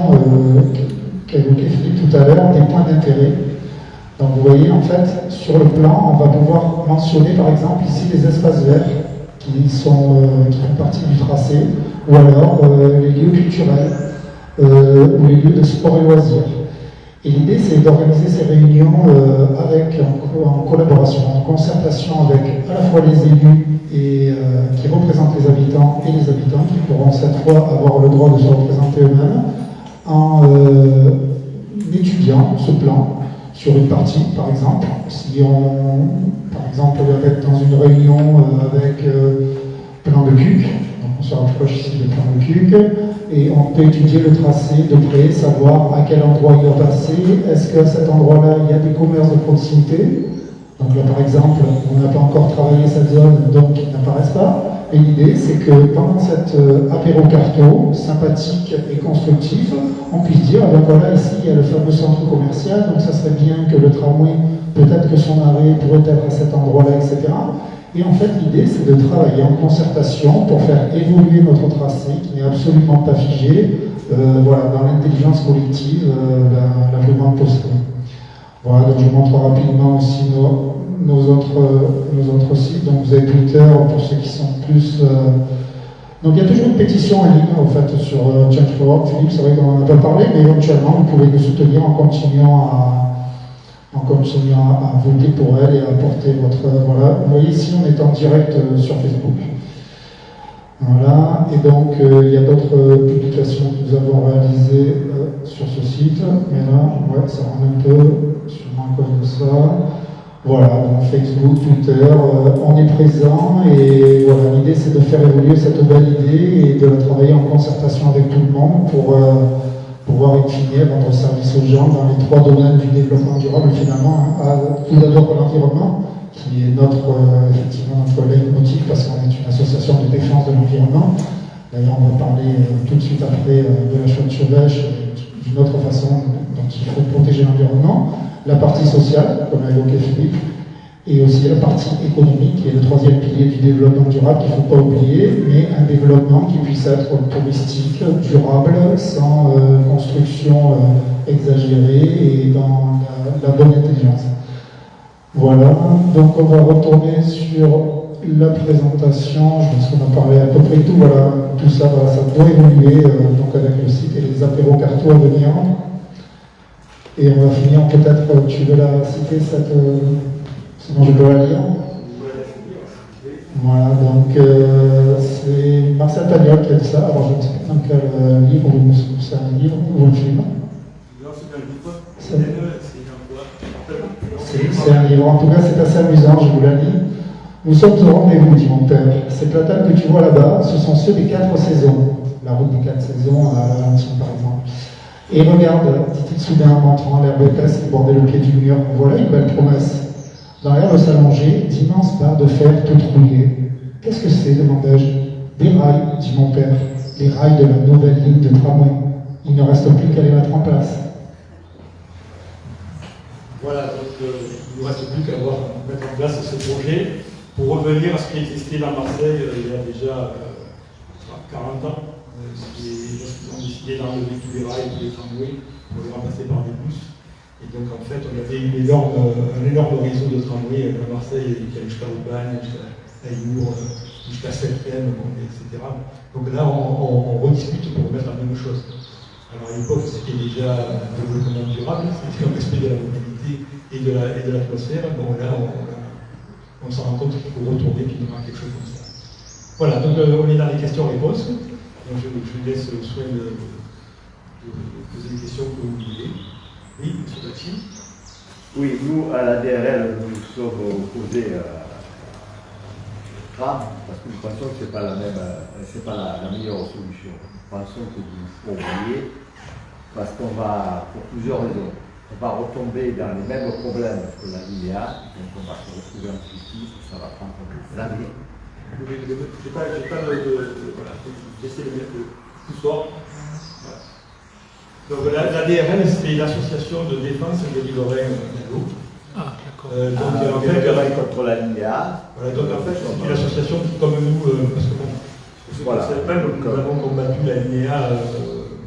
qu'évoquait Philippe tout à l'heure des points d'intérêt. Donc vous voyez, en fait, sur le plan, on va pouvoir mentionner par exemple ici les espaces verts qui font partie du tracé, ou alors les lieux culturels, ou les lieux de sport et loisirs. Et l'idée, c'est d'organiser ces réunions en collaboration, en concertation avec à la fois les élus et, qui représentent les habitants et les habitants qui pourront cette fois avoir le droit de se représenter eux-mêmes, en étudiant ce plan sur une partie, par exemple. Si on, par exemple, va être dans une réunion avec plan de CUC, donc on se rapproche ici du plan de CUC, et on peut étudier le tracé de près, savoir à quel endroit il va passer, est-ce qu'à cet endroit-là, il y a des commerces de proximité. Donc là, par exemple, on n'a pas encore travaillé cette zone, donc ils n'apparaissent pas. Et l'idée, c'est que pendant cet apéro-carto, sympathique et constructif, on puisse dire, ben voilà, ici, il y a le fameux centre commercial, donc ça serait bien que le tramway, peut-être que son arrêt pourrait être à cet endroit-là, etc. Et en fait, l'idée, c'est de travailler en concertation pour faire évoluer notre tracé, qui n'est absolument pas figé, voilà, dans l'intelligence collective la plus grande possible. Voilà, donc je montre rapidement aussi nos autres sites. Donc vous avez Twitter pour ceux qui sont plus. Donc il y a toujours une pétition en ligne en fait sur Change.org. Philippe, c'est vrai qu'on n'en a pas parlé, mais éventuellement vous pouvez nous soutenir en continuant à voter pour elle et à apporter votre. Voilà, vous voyez ici on est en direct sur Facebook. Voilà, et donc il y a d'autres publications que nous avons réalisées sur ce site, mais là, ouais, ça rend un peu, sûrement à cause de ça. Voilà, donc Facebook, Twitter, on est présent et voilà, l'idée c'est de faire évoluer cette belle idée et de la travailler en concertation avec tout le monde pour pouvoir in fine rendre service aux gens dans les trois domaines du développement durable finalement, tout d'abord l'environnement, qui est effectivement notre leitmotiv parce qu'on est une association de défense de l'environnement. D'ailleurs, on va parler tout de suite après de la chouette chevêche d'une autre façon dont il faut protéger l'environnement. La partie sociale, comme l'a évoqué Philippe, et aussi la partie économique, qui est le troisième pilier du développement durable qu'il ne faut pas oublier, mais un développement qui puisse être touristique, durable, sans construction exagérée et dans la bonne intelligence. Voilà, donc on va retourner sur la présentation. Je pense qu'on a parlé à peu près tout. Voilà, tout ça, voilà, ça doit évoluer donc avec le site et les apéros carto à venir. Et on va finir peut-être, tu veux la citer cette. Sinon je peux la lire. Voilà, donc c'est Marcel Pagnol qui a dit ça. Alors je ne sais pas dans quel livre, ou c'est un livre ou un film. Non, c'est un livre. C'est un livre, en tout cas c'est assez amusant, je vous la lis. Nous sommes au rendez-vous, dit mon père. Ces platanes que tu vois là-bas, ce sont ceux des 4 saisons. La route des 4 saisons à Laurentine par exemple. Et regarde, dit-il soudain en montrant l'herbe épaisse qui bordait le pied du mur, voilà une belle promesse. Dans l'herbe s'allongeait d'immenses barres de fer toutes rouillées. Qu'est-ce que c'est, demandai-je. Des rails, dit mon père, les rails de la nouvelle ligne de tramway. Il ne reste plus qu'à les mettre en place. Voilà, donc il ne reste plus qu'à mettre en place ce projet pour revenir à ce qui existait dans Marseille il y a déjà 40 ans, lorsqu'ils ont décidé d'enlever tous les rails et tous les tramways pour les remplacer par des bus. Et donc en fait, on avait un énorme réseau de tramways à Marseille qui allait jusqu'à Aubagne, jusqu'à Aïmour, jusqu'à Septem, etc. Donc là, on rediscute pour remettre la même chose. Alors à l'époque, c'était déjà un développement durable, c'était un respect de la mobilité et de l'atmosphère. Bon, là, on s'en rend compte qu'il faut retourner et qu'il y aura quelque chose comme ça. Voilà, donc on est dans les questions-réponses. Donc je vous laisse le soin de poser les questions que vous voulez. Oui, M. Bacci. Oui, nous, à la DRL, nous sommes opposés à tram, parce que nous pensons que ce n'est pas la meilleure solution. Nous pensons qu'il faut oublier, parce qu'on va, pour plusieurs raisons, on va retomber dans les mêmes problèmes que la ligne A, donc on va se retrouver en justice, ça va prendre des années. J'ai pas voilà, j'essaie de mettre tout sort. Voilà. Donc la DRL, c'est l'association de défense de l'île Lorraine d'Allo. Ah, d'accord. Donc en fait, contre la linéa. voilà, donc en fait, c'est une association qui, comme nous, parce que bon, Voilà. nous avons combattu la linéa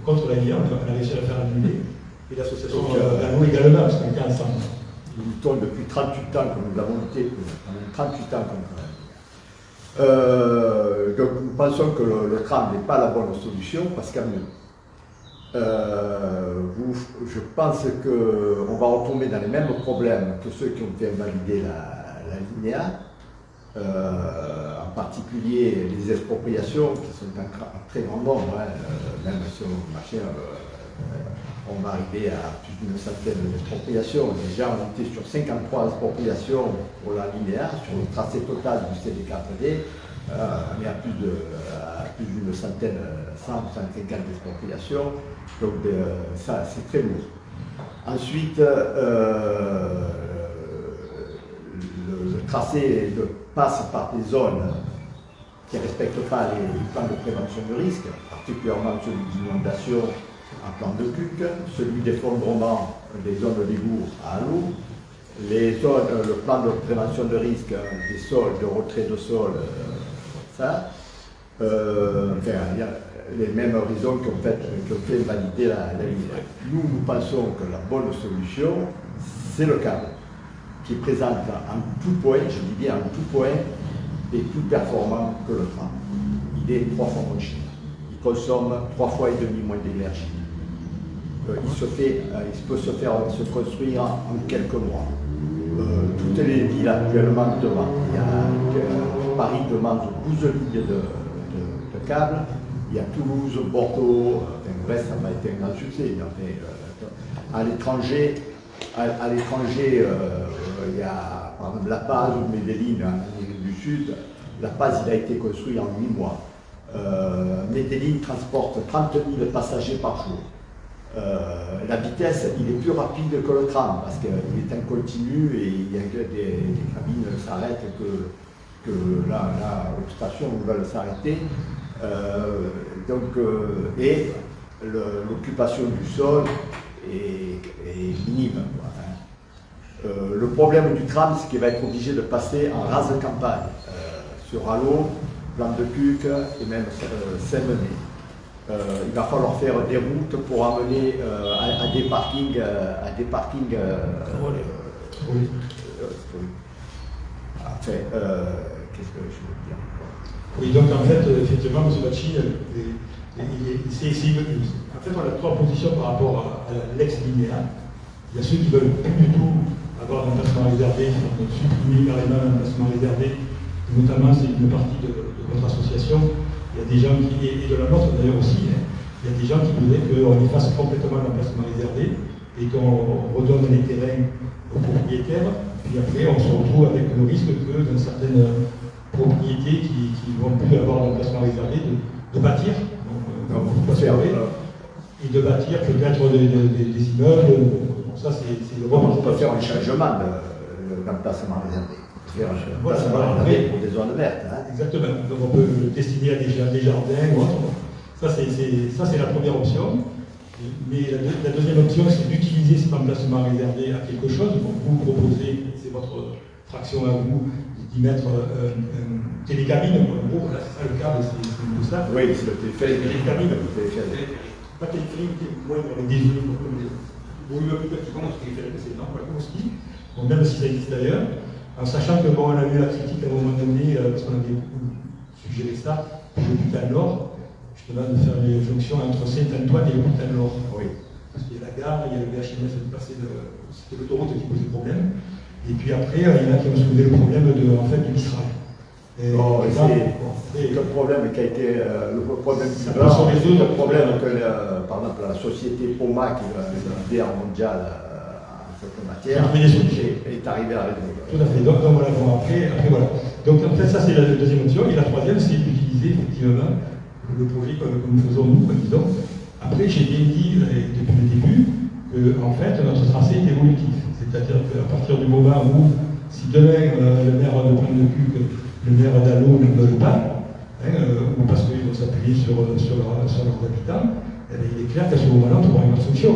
contre la linéa, on a réussi à la faire annuler. Et l'association Allo également, parce qu'on était ensemble. Nous luttons depuis 38 ans que nous l'avons lutté, 38 ans contre la linéa. Donc nous pensons que le tram n'est pas la bonne solution parce qu'à mieux. Je pense qu'on va retomber dans les mêmes problèmes que ceux qui ont fait valider la linéa, en particulier les expropriations qui sont un très grand nombre, hein, même si on va arriver à plus d'une centaine d'expropriations. Déjà on était sur 53 expropriations pour la linéa, sur le tracé total du CD4D. On est à plus d'une centaine, 150 d'expropriations, donc ça c'est très lourd. Ensuite, le tracé passe par des zones qui ne respectent pas les plans de prévention de risque, particulièrement celui d'inondation en plan de Cuc, celui d'effondrement des zones d'égout à Allo, le plan de prévention de risque des sols, de retrait de sol, ça. Enfin, il y a les mêmes raisons qui ont fait valider la linéa. Nous pensons que la bonne solution, c'est le câble, qui présente en tout point, je dis bien en tout point, est plus performant que le tram. Il est 3 fois moins cher. Il consomme 3 fois et demi moins d'énergie. Il peut se construire en quelques mois. Toutes les villes actuellement demandent. Paris demande 12 lignes de câbles. Il y a Toulouse, Bordeaux, bref, ça m'a été un grand succès. À l'étranger, il y a par exemple La Paz ou Medellín en Amérique du Sud. La Paz, il a été construit en 8 mois. Medellín transporte 30 000 passagers par jour. La vitesse, il est plus rapide que le tram parce qu'il est en continu et il y a des cabines qui s'arrêtent que là, aux stations, on va s'arrêter. Et l'occupation du sol est minime. Le problème du tram, c'est qu'il va être obligé de passer en rase campagne sur Allo, Plan de Cuc et même Saint-Menet. Il va falloir faire des routes pour amener à des parkings. Qu'est-ce que je veux dire? Oui, donc en fait, effectivement, M. Bacci, en fait, on a 3 positions par rapport à l'ex-linéa. Il y a ceux qui ne veulent plus du tout avoir un emplacement réservé, qui vont supprimer carrément l'emplacement réservé, notamment c'est une partie de votre association. Il y a des gens qui, et de la nôtre d'ailleurs aussi, il y a des gens qui voudraient qu'on efface complètement l'emplacement réservé et qu'on redonne les terrains aux propriétaires. Puis après, on se retrouve avec le risque que dans certaines propriétés qui ne vont plus avoir l'emplacement réservé, de bâtir, et de bâtir peut-être des immeubles. Donc ça, c'est le on peut faire un changement de l'emplacement réservé. Voilà, pour des zones vertes. Hein. Exactement. Donc on peut le destiner à des jardins ou autre. Ça, c'est la première option. Mais la deuxième option, c'est d'utiliser cet emplacement réservé à quelque chose. Donc vous proposez, c'est votre fraction à vous, d'y mettre une télécabine. En gros, voilà, c'est ça le câble, c'est ça. Oui, c'est le téléphérique. Télécabine. Pas téléphérique, moins avec des volumes plus petits comme ce qui fait c'est non, comme ski. Bon, même si ça existe d'ailleurs. En sachant que bon, on a eu la critique à un moment donné, parce qu'on avait suggéré ça, pour l'hôpital Nord, justement de faire les jonctions entre Saint-Antoine et l'hôpital Nord. Oui. Parce qu'il y a la gare, il y a le VHMS qui passait c'était l'autoroute qui posait problème. Et puis après, il y en a qui ont soulevé le problème du Mistral. C'est le problème qui a été le problème du Nord, c'est le problème que par exemple la société POMA, qui est le leader mondial en cette matière, est arrivée à résoudre. Tout à fait. Donc voilà, bon, après voilà. Donc en fait, ça c'est la deuxième option. Et la troisième, c'est d'utiliser effectivement le projet comme nous faisons nous, disons. Après, j'ai bien dit depuis le début que en fait, notre tracé est évolutif. C'est-à-dire qu'à partir du moment où, si demain le maire de Plan de Cuc le maire d'Allo ne veulent pas, ou parce qu'ils vont s'appuyer sur leurs habitants, il est clair qu'à ce moment-là, on trouvera une solution.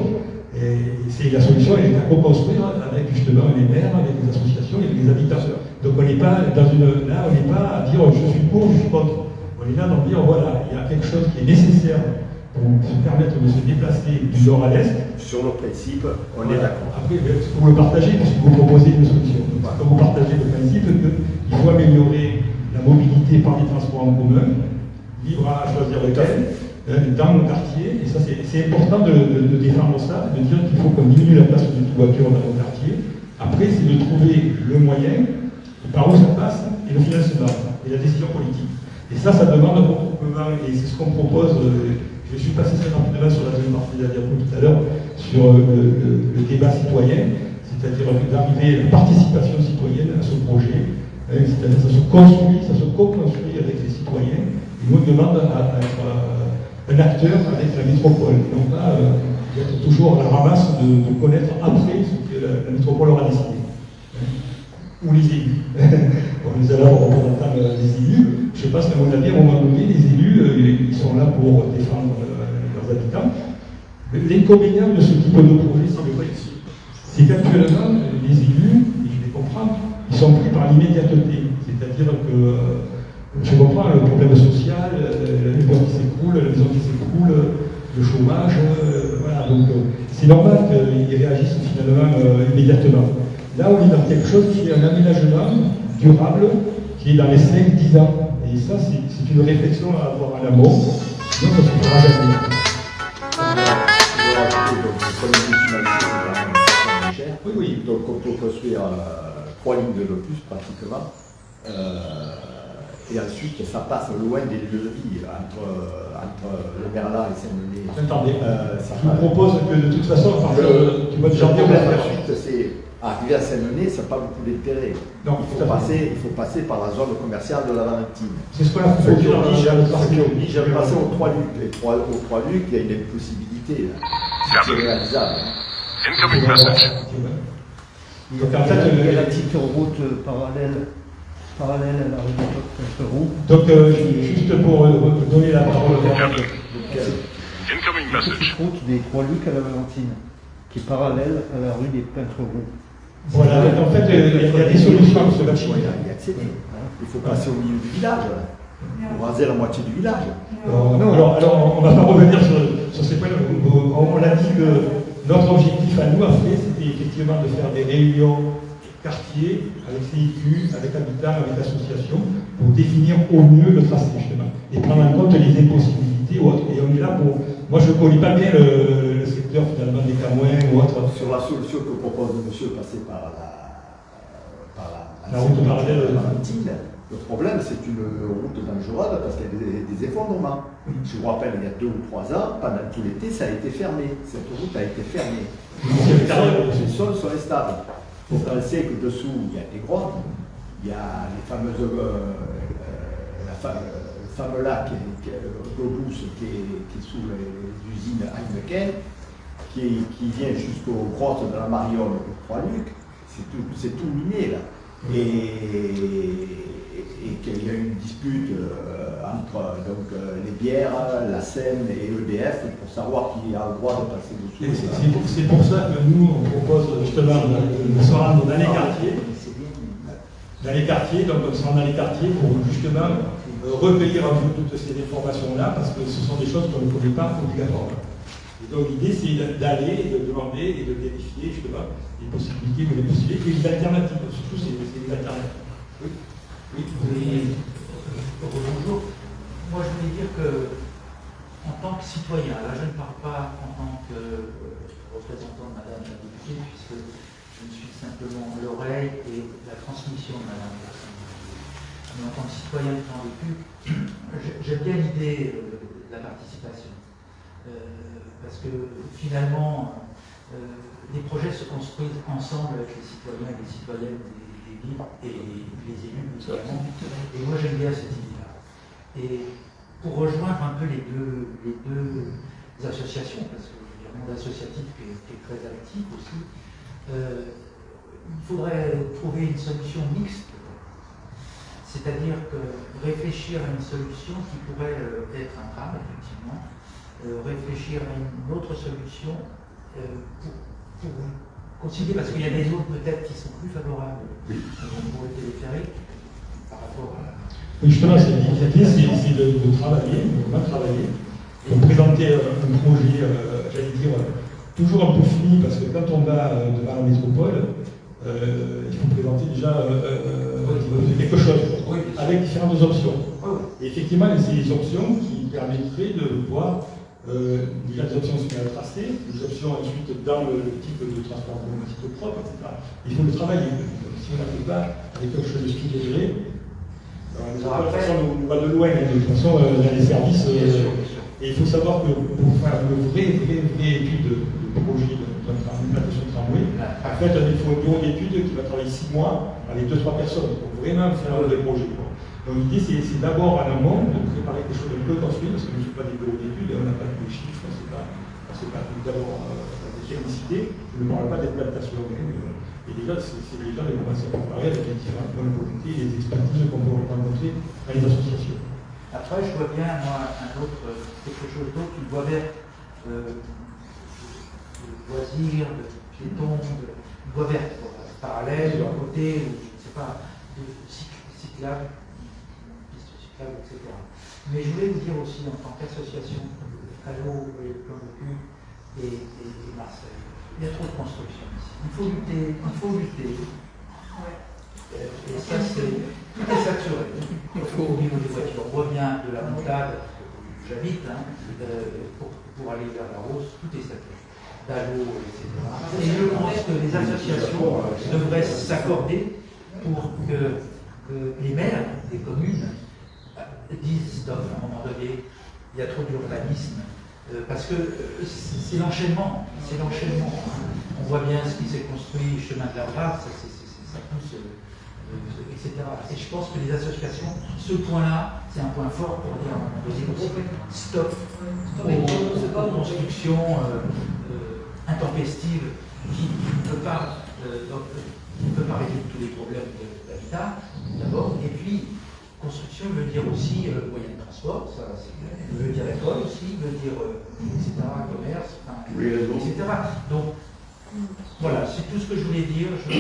Et la solution, elle est à co-construire avec justement les maires, avec les associations et avec les habitants. Donc on n'est pas là, on n'est pas à dire je suis pour, je suis contre. On est là dans dire voilà, il y a quelque chose qui est nécessaire pour se permettre de se déplacer du nord à l'est. Sur le principe, on est d'accord. Après, vous le partagez parce que vous proposez une solution. Donc, quand vous partagez le principe qu'il faut améliorer la mobilité par les transports en commun, libre à choisir lequel, dans nos quartiers, et ça c'est important de défendre ça, de dire qu'il faut qu'on diminue la place de voiture dans nos quartiers. Après, c'est de trouver le moyen, par où ça passe, et le financement, et la décision politique. Et ça demande un regroupement, et c'est ce qu'on propose. Je suis passé très rapidement sur la deuxième partie de la diapo tout à l'heure, sur le débat citoyen, c'est-à-dire d'arriver à la participation citoyenne à ce projet. C'est-à-dire ça se co-construit avec les citoyens, et nous on demande à être un acteur avec la métropole. Donc là, d'être toujours à la ramasse de connaître après ce que la métropole aura décidé. Ou les élus. Nous allons représenter les élus. Je pense qu'à mon avis, à un moment donné, les élus, ils sont là pour défendre leurs habitants. L'inconvénient de ce type de projet, c'est qu'actuellement, les élus, et je les comprends, ils sont pris par l'immédiateté. C'est-à-dire que je comprends le problème social, la maison qui s'écroule, le chômage, voilà. Donc c'est normal qu'ils réagissent finalement immédiatement. Là, on est dans quelque chose qui est un aménagement durable, qui est dans les 5-10 ans. Et ça, c'est une réflexion à avoir en amont, sinon ça ne se fera jamais. Oui. Donc on peut construire 3 lignes de l'opus pratiquement. Et ensuite, ça passe loin des lieux de vie, entre le Merlin et Saint-Denis. Attendez, je vous propose que de toute façon, à partir du mois de janvier, ensuite, c'est arriver à Saint-Denis, ça n'a pas beaucoup d'intérêt. Il faut passer par la zone commerciale de la Valentine. C'est ce qu'on a fait. Ce qui oblige à passer aux 3 Lucs. Et aux 3 Lucs, il y a une possibilité. C'est réalisable. Incoming message. Donc en fait, il y a la petite route parallèle à la rue de Peintre-Roux. Donc juste pour donner la parole Incoming La message. petite route des 3 Lucs à la Valentine, qui est parallèle à la rue des Peintre-Roux. Voilà, en fait, il y a des solutions sur la Chine. Il faut passer au milieu du village, pour raser la moitié du village. Alors, on ne va pas revenir sur ces points. On a dit que notre objectif à nous, après, c'était effectivement de faire des réunions quartier, avec CIQ, avec habitants, avec associations, pour définir au mieux le tracé, justement, et prendre en compte les impossibilités ou autres. Et on est là pour... Moi, je ne connais pas bien le secteur, finalement, des Camouins ou autres. Sur la solution que propose le monsieur, passer par la route parallèle de Valentine, le problème, c'est une route dangereuse parce qu'il y a des effondrements. Je vous rappelle, il y a 2 ou 3 ans, pendant tout l'été, ça a été fermé. Cette route a été fermée. Les sols sont instables. Il faut penser que dessous, il y a des grottes, il y a les fameuses, le fameux lac Globus qui est sous les usines Heineken, qui vient jusqu'aux grottes de la Mariole de Trois-Lucs. C'est tout miné là. Et qu'il y a une dispute entre les bières, la Seine et EDF pour savoir qui a le droit de passer dessous. C'est pour ça que nous, on propose justement de se rendre dans les quartiers. Dans les quartiers, donc on se rend dans les quartiers pour justement recueillir un peu toutes ces informations-là, parce que ce sont des choses qu'on ne connaît pas obligatoirement. Et donc l'idée, c'est d'aller, de demander et de vérifier justement les possibilités et les alternatives. Surtout, c'est les alternatives. Oui. Bonjour. Moi, je voulais dire que, en tant que citoyen, là, je ne parle pas en tant que représentant de Madame la députée, puisque je ne suis simplement l'oreille et la transmission de Madame la députée. Mais en tant que citoyen de temps vécu, j'aime bien l'idée de la participation. Parce que, finalement, les projets se construisent ensemble avec les citoyens et les citoyennes des villes et les élus notamment. Et moi j'aime bien cette idée-là. Et pour rejoindre un peu les deux associations, parce que le monde associatif qui est très actif aussi, il faudrait trouver une solution mixte. C'est-à-dire que réfléchir à une solution qui pourrait être un tram, effectivement, réfléchir à une autre solution pour concilier, parce qu'il y a des zones peut-être qui sont plus favorables pour le téléphérique par rapport à... Oui, justement, l'idée, c'est de travailler, de bien travailler, de présenter un projet, j'allais dire, toujours un peu fini, parce que quand on va devant la métropole, il faut présenter déjà quelque chose, avec différentes options. Et effectivement, c'est des options qui permettraient de voir déjà des options sur la tracée, des options ensuite dans le type de transport domestique propre, etc. Il faut le travailler. Si on n'arrive pas avec quelque chose de structuré, de toute façon, on va de loin. De toute façon, il y a des services. Et il faut savoir que pour faire une vraie étude de projet d'implantation de tramway, en fait, il faut un bureau d'études qui va travailler 6 mois avec 2-3 personnes pour vraiment faire un vrai projet. Donc l'idée, c'est d'abord en amont de préparer quelque chose d'un peu construit, parce que nous ne sommes pas des bureaux d'études, on n'a pas de chiffres, c'est pas d'abord des technicités, je ne parle pas d'implantation. Et déjà, c'est déjà des commencer à comparer avec les différentes bonnes volontés et les expertises qu'on peut rencontrer dans les associations. Après, je vois bien, moi, quelque chose d'autre, une voie verte, de loisirs, de piétons, une voie verte, parallèle, d'un côté, ou je ne sais pas, de cyclable, piste cyclable, etc. Mais je voulais vous dire aussi, en tant qu'association, Allo, le plan de cul et Marseille, il y a trop de construction ici. Il faut lutter. Et ça, tout est saturé. Au niveau des voitures, on voit bien de la montade, j'habite, pour aller vers la Rose, tout est saturé. D'Allo, etc. Et je pense que les associations devraient s'accorder pour que les maires des communes disent stop à un moment donné, il y a trop d'urbanisme. Parce que c'est l'enchaînement. On voit bien ce qui s'est construit, chemin de la Brave, ça pousse, etc. Et je pense que les associations, ce point-là, c'est un point fort pour dire stop aux constructions intempestives qui ne peut pas résoudre tous les problèmes de l'habitat, d'abord, et puis construction veut dire aussi moyen de transport, ça veut dire école aussi, veut dire etc., commerce, etc. Donc voilà, c'est tout ce que je voulais dire. Je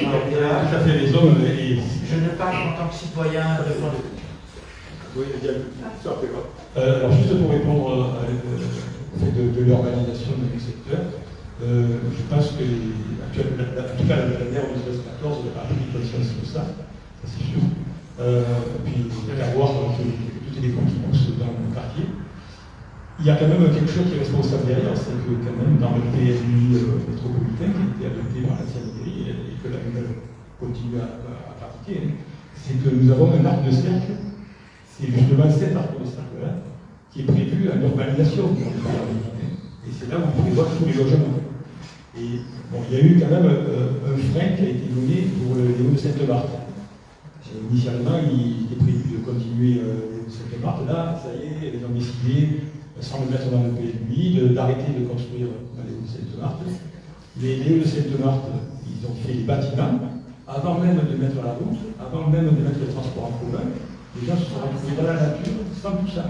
ne parle qu'en tant que citoyen de point de vue. Oui, alors juste pour répondre au fait de l'urbanisation du secteur, je pense que en tout cas la maire de 2014 a pris conscience de ça c'est sûr. Puis il y a qu'à voir toutes les ponts qui poussent dans le quartier. Il y a quand même quelque chose qui est responsable derrière, c'est que quand même dans le PNI métropolitain qui a été adopté par l'ancienne mairie et que la nouvelle continue à pratiquer, c'est que nous avons un arc de cercle. C'est justement cet arc de cercle-là qui est prévu à l'urbanisation. Et c'est là où on peut voir tous les logements. Et bon, il y a eu quand même un frein qui a été donné pour les hauts de Sainte-Marthe. Initialement, il était prévu de continuer les hauts de Sainte-Marthe. Là, ça y est, ils ont décidé, sans le mettre dans le PNUI, d'arrêter de construire dans les hauts de Sainte-Marthe. Les hauts de Sainte-Marthe, ils ont fait les bâtiments, avant même de mettre la route, avant même de mettre le transport en commun. Les gens se sont retrouvés dans la nature sans tout ça.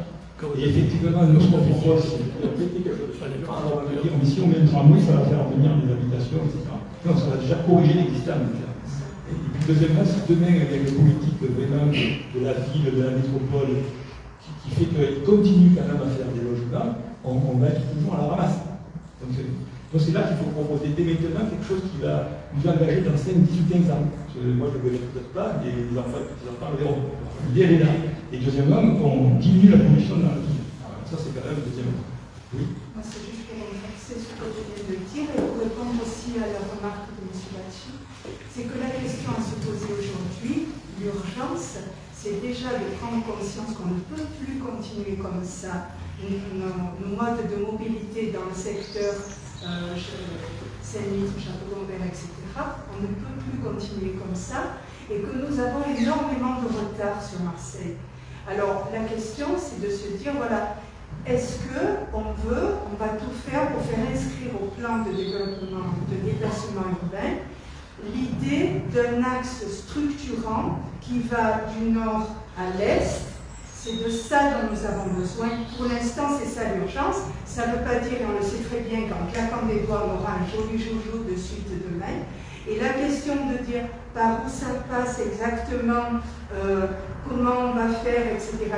Et effectivement, nous, ce qu'on propose, c'est de péter quelque chose. On va dire, mais si on met un tramway, ça va faire venir des habitations, etc. Non, ça va déjà corriger l'existant. Et puis, deuxièmement, si demain, il y a une politique vraiment de la ville, de la métropole, qui fait qu'il continue quand même à faire des logements, on va être toujours à la ramasse. Donc c'est là qu'il faut proposer dès maintenant quelque chose qui va nous engager dans 5, 10 ou 15 ans. Moi, je ne le verrai peut-être pas, mais les enfants le verront. L'idée, elle est là. Et deuxièmement, on diminue la pollution dans la ville. Ça, c'est quand même le deuxième. Oui. Moi, c'est juste pour renforcer ce que je viens de dire et pour répondre aussi à la remarque de M. Bacci. C'est que la question à se poser aujourd'hui, l'urgence, c'est déjà de prendre conscience qu'on ne peut plus continuer comme ça. Nos modes de mobilité dans le secteur Seine-Mitre, Château-Gombert, etc., on ne peut plus continuer comme ça et que nous avons énormément de retard sur Marseille. Alors la question c'est de se dire, voilà, est-ce qu'on va tout faire pour faire inscrire au plan de développement, de déplacement urbain, l'idée d'un axe structurant qui va du nord à l'Est. C'est de ça dont nous avons besoin. Pour l'instant, c'est ça l'urgence. Ça ne veut pas dire, et on le sait très bien, qu'en claquant des doigts, on aura un joli joujou de suite demain. Et la question de dire par où ça passe exactement, comment on va faire, etc.,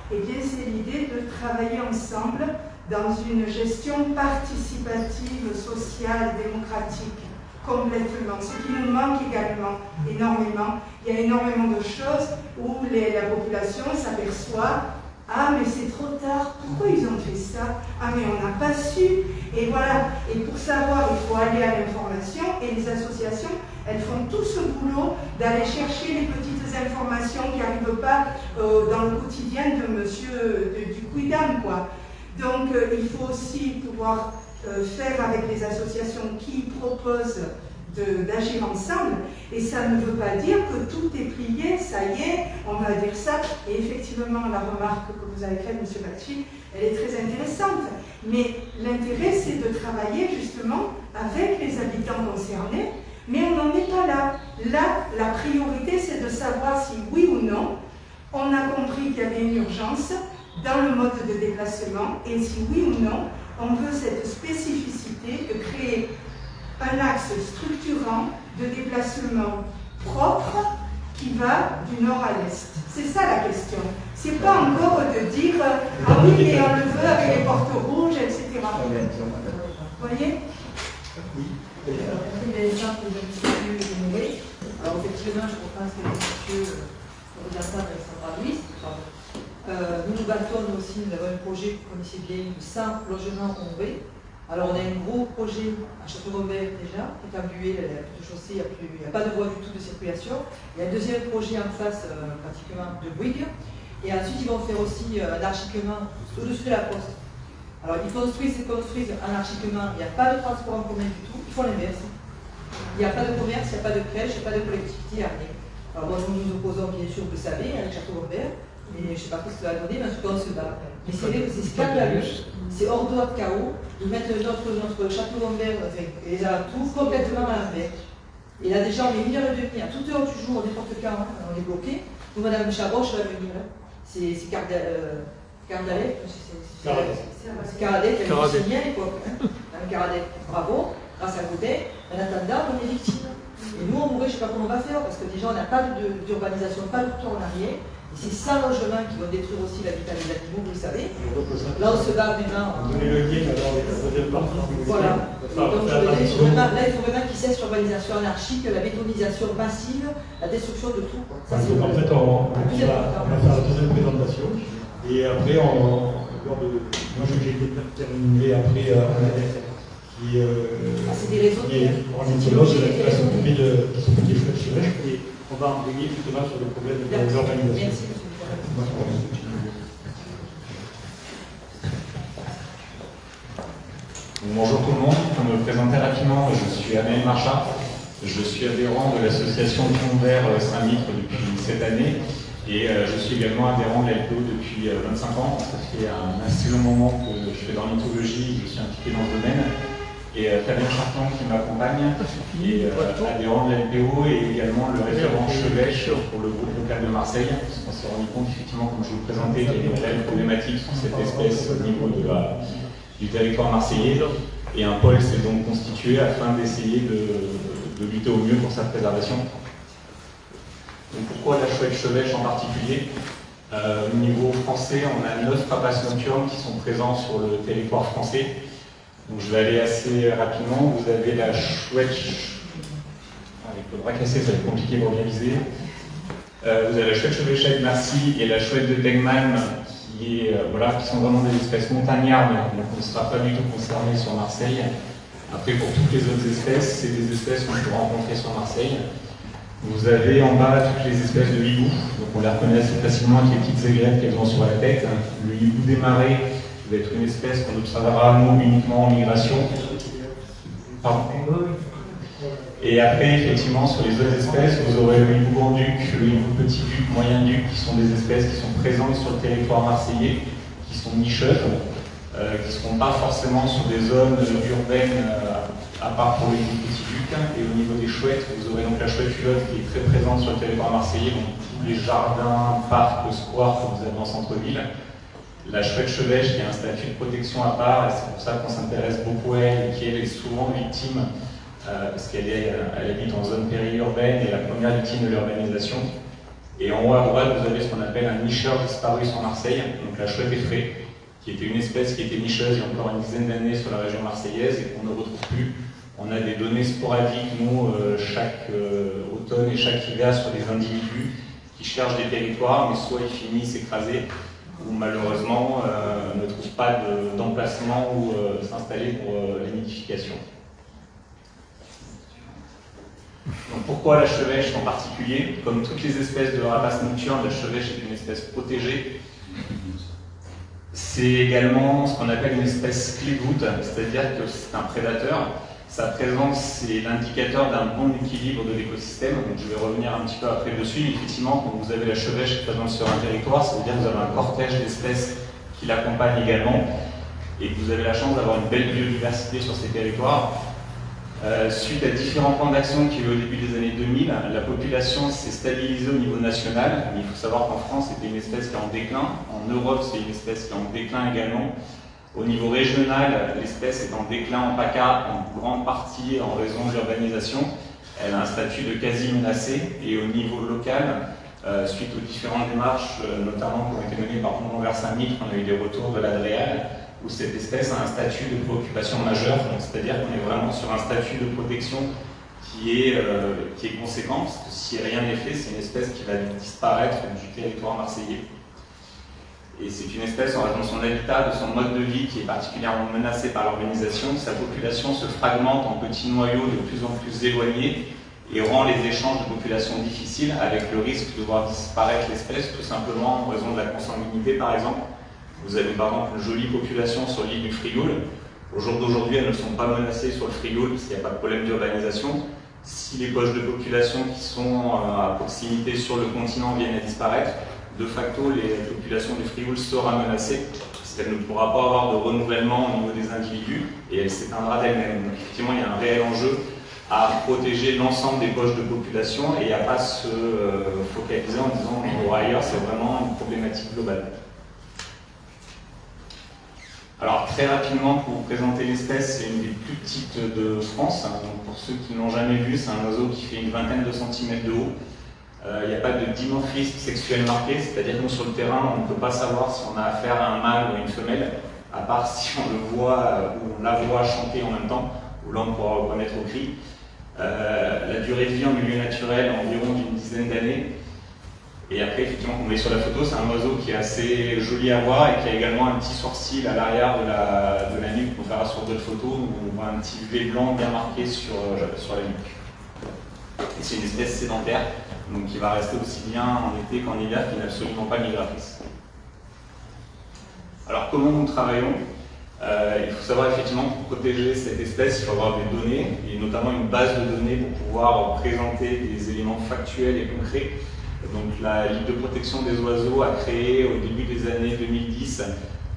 eh bien, c'est l'idée de travailler ensemble dans une gestion participative, sociale, démocratique, complètement. Ce qui nous manque également énormément. Il y a énormément de choses où la population s'aperçoit « Ah, mais c'est trop tard, pourquoi ils ont fait ça? Ah, mais on n'a pas su !» Et voilà. Et pour savoir, il faut aller à l'information, et les associations, elles font tout ce boulot d'aller chercher les petites informations qui n'arrivent pas dans le quotidien de monsieur du Quidam, quoi. Donc, il faut aussi pouvoir faire avec les associations qui proposent d'agir ensemble, et ça ne veut pas dire que tout est plié, ça y est, on va dire ça, et effectivement la remarque que vous avez faite, M. Bacci, elle est très intéressante, mais l'intérêt c'est de travailler justement avec les habitants concernés, mais on n'en est pas là. Là, la priorité c'est de savoir si oui ou non, on a compris qu'il y avait une urgence dans le mode de déplacement, et si oui ou non, on veut cette spécificité de créer un axe structurant de déplacement propre qui va du nord à l'est. C'est ça la question. C'est pas encore de dire ah oui, mais on le veut avec les portes rouges, etc. Vous voyez? Oui. L'exemple de M. Noé. Alors effectivement, je comprends ce que M. Roberta Luis. Nous nous battons aussi, nous avons un projet, vous connaissez bien, de 100 logements ombrés. Alors on a un gros projet à Château-Robert déjà, qui est embué, la petite chaussée, il n'y a pas de voie du tout de circulation. Il y a un deuxième projet en face, pratiquement, de Bouygues. Et ensuite ils vont faire aussi un archiquement au-dessus de la poste. Alors ils construisent un archiquement, il n'y a pas de transport en commun du tout, ils font l'inverse. Il n'y a pas de commerce, il n'y a pas de crèche, il n'y a pas de collectivité, rien. Alors bon, nous nous opposons bien sûr, vous le savez, avec Château-Robert. Mais je ne sais pas ce que ça va donner, mais en tout cas on se bat. Mais c'est scandaleux, c'est hors de chaos de mettre notre Château-Lambert et les alentours complètement à l'envers. Et là déjà on est 1h30 à toute heure du jour, n'importe quand, on est bloqué. Donc Madame Chaboche va venir, c'est Cardalet, c'est Caradet qui a signé à l'époque. Madame Caradet, bravo, grâce à Gaudin. En attendant, on est victime. Et nous on mourrait, je ne sais pas comment on va faire, parce que déjà on n'a pas d'urbanisation, pas de retour en arrière. C'est 100 logements qui vont détruire aussi l'habitat des animaux, vous le savez. Là, on se bat vraiment. Donnez le lien alors avec la deuxième partie. Voilà. Donc, là, il faut vraiment qu'ils cessent l'urbanisation anarchique, la bétonisation massive, la destruction de tout. Ça, donc, en fait, on va faire la deuxième présentation. Et après, moi, j'ai terminé après qui c'est des réseaux qui ornithologue qui s'occupe des chouettes chevêches. On va embrayer justement sur le problème de l'organisation. Bonjour tout le monde, pour me présenter rapidement, je suis Amel Marchard, je suis adhérent de l'association Pont Vert Saint-Mitre depuis cette année et je suis également adhérent de l'LPO depuis 25 ans. Ça fait un assez long moment que je fais de l'ornithologie, je suis impliqué dans ce domaine. Et Fabien Charton qui m'accompagne, et adhérent de l'LPO et également le référent Chevêche pour le groupe local de Marseille. On s'est rendu compte effectivement, comme je vous le présentais, qu'il y avait une réelle problématique sur cette espèce au niveau du territoire marseillais. Et un pôle s'est donc constitué afin d'essayer de lutter au mieux pour sa préservation. Donc pourquoi la chouette chevêche en particulier? Au niveau français, on a 9 rapaces nocturnes qui sont présents sur le territoire français. Donc je vais aller assez rapidement. Vous avez la chouette, avec le bras cassé, ça va être compliqué pour réaliser. Vous avez la chouette chevêchette de Marcy et la chouette de Tegman, qui sont vraiment des espèces montagnardes, donc on ne sera pas du tout concerné sur Marseille. Après, pour toutes les autres espèces, c'est des espèces qu'on peut rencontrer sur Marseille. Vous avez en bas toutes les espèces de hibou, donc on les reconnaît assez facilement avec les petites aigrettes qu'elles ont sur la tête. Le hibou des marais va être une espèce qu'on observera nous uniquement en migration. Pardon. Et après, effectivement, sur les autres espèces, vous aurez le hibou grand-duc, le hibou petit-duc, moyen-duc, qui sont des espèces qui sont présentes sur le territoire marseillais, qui sont nicheuses, qui ne seront pas forcément sur des zones urbaines à part pour le petit duc. Et au niveau des chouettes, vous aurez donc la chouette culotte qui est très présente sur le territoire marseillais, donc tous les jardins, parcs, squares que vous avez en centre-ville. La chouette chevêche qui a un statut de protection à part, et c'est pour ça qu'on s'intéresse beaucoup à elle et qui est souvent victime, parce qu'elle habite en zone périurbaine et la première victime de l'urbanisation. Et en haut à droite, vous avez ce qu'on appelle un nicheur disparu sur Marseille, donc la chouette effraie, qui était une espèce qui était nicheuse il y a encore une dizaine d'années sur la région marseillaise et qu'on ne retrouve plus. On a des données sporadiques, nous, chaque automne et chaque hiver, sur des individus qui cherchent des territoires, mais soit ils finissent écrasés, ou malheureusement ne trouvent pas d'emplacement où s'installer pour la nidification. Donc pourquoi la chevêche en particulier? Comme toutes les espèces de rapaces nocturnes, la chevêche est une espèce protégée. C'est également ce qu'on appelle une espèce clé de voûte, c'est-à-dire que c'est un prédateur. Sa présence est l'indicateur d'un bon équilibre de l'écosystème. Donc je vais revenir un petit peu après dessus. Mais effectivement, quand vous avez la chevêche qui est présente sur un territoire, ça veut dire que vous avez un cortège d'espèces qui l'accompagnent également et que vous avez la chance d'avoir une belle biodiversité sur ces territoires. Suite à différents plans d'action qui ont eu au début des années 2000, la population s'est stabilisée au niveau national. Mais il faut savoir qu'en France, c'était une espèce qui est en déclin. En Europe, c'est une espèce qui est en déclin également. Au niveau régional, l'espèce est en déclin en PACA, en grande partie en raison de l'urbanisation. Elle a un statut de quasi menacée. Et au niveau local, suite aux différentes démarches, notamment qui ont été menées par Pont-Saint-Mitre, on a eu des retours de l'Adréal, où cette espèce a un statut de préoccupation majeure, c'est-à-dire qu'on est vraiment sur un statut de protection qui est conséquent, parce que si rien n'est fait, c'est une espèce qui va disparaître du territoire marseillais. Et c'est une espèce, en raison de son habitat, de son mode de vie, qui est particulièrement menacé par l'urbanisation. Sa population se fragmente en petits noyaux de plus en plus éloignés et rend les échanges de population difficiles, avec le risque de voir disparaître l'espèce, tout simplement en raison de la consanguinité, par exemple. Vous avez par exemple une jolie population sur l'île du Frioul. Au jour d'aujourd'hui, elles ne sont pas menacées sur le Frioul parce qu'il n'y a pas de problème d'urbanisation. Si les poches de population qui sont à proximité sur le continent viennent à disparaître, de facto, les populations du Frioul sera menacée parce qu'elle ne pourra pas avoir de renouvellement au niveau des individus et elle s'éteindra d'elle-même. Donc effectivement, il y a un réel enjeu à protéger l'ensemble des poches de population et à ne pas se focaliser en disant qu'on ailleurs, c'est vraiment une problématique globale. Alors très rapidement, pour vous présenter l'espèce, c'est une des plus petites de France. Donc, pour ceux qui ne l'ont jamais vu, c'est un oiseau qui fait une vingtaine de centimètres de haut. Il n'y a pas de dimorphisme sexuel marqué, c'est-à-dire que nous sur le terrain, on ne peut pas savoir si on a affaire à un mâle ou à une femelle, à part si on le voit ou on la voit chanter en même temps, où là on pourra reconnaître au cri. La durée de vie en milieu naturel est environ d'une dizaine d'années. Et après, effectivement, comme vous voyez sur la photo, c'est un oiseau qui est assez joli à voir et qui a également un petit sourcil à l'arrière de la nuque. On verra sur d'autres photos où on voit un petit V blanc bien marqué sur la nuque. Et c'est une espèce sédentaire, donc qui va rester aussi bien en été qu'en hiver, qui n'est absolument pas migratrice. Alors comment nous travaillons? Il faut savoir effectivement que pour protéger cette espèce, il faut avoir des données, et notamment une base de données pour pouvoir présenter des éléments factuels et concrets. Donc la Ligue de protection des oiseaux a créé au début des années 2010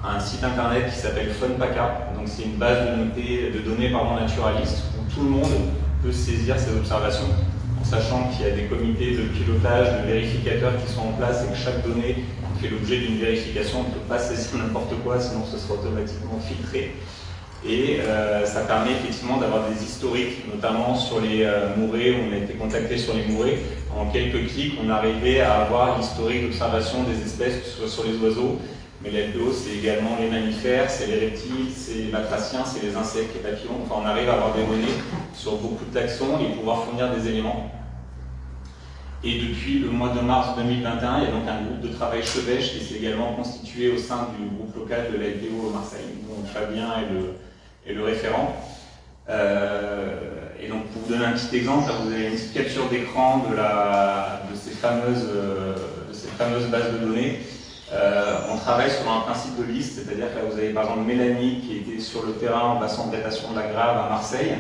un site internet qui s'appelle FunPACA. Donc c'est une base de données naturalistes où tout le monde peut saisir ces observations, en sachant qu'il y a des comités de pilotage, de vérificateurs qui sont en place et que chaque donnée fait l'objet d'une vérification. On ne peut pas saisir n'importe quoi, sinon ce sera automatiquement filtré. Et ça permet effectivement d'avoir des historiques, notamment sur les mourets, où on a été contacté sur les mourets. En quelques clics, on arrivait à avoir l'historique d'observation des espèces, que ce soit sur les oiseaux, mais les LPO, c'est également les mammifères, c'est les reptiles, c'est les batraciens, c'est les insectes, les papillons. Enfin, on arrive à avoir des données sur beaucoup de taxons et pouvoir fournir des éléments. Et depuis le mois de mars 2021, il y a donc un groupe de travail chevêche qui s'est également constitué au sein du groupe local de la LPO Marseille, dont Fabien est le référent. Et donc pour vous donner un petit exemple, là, vous avez une petite capture d'écran de cette fameuse base de données. On travaille sur un principe de liste, c'est-à-dire que là vous avez par exemple Mélanie qui était sur le terrain en bassin de datation de la Grave à Marseille.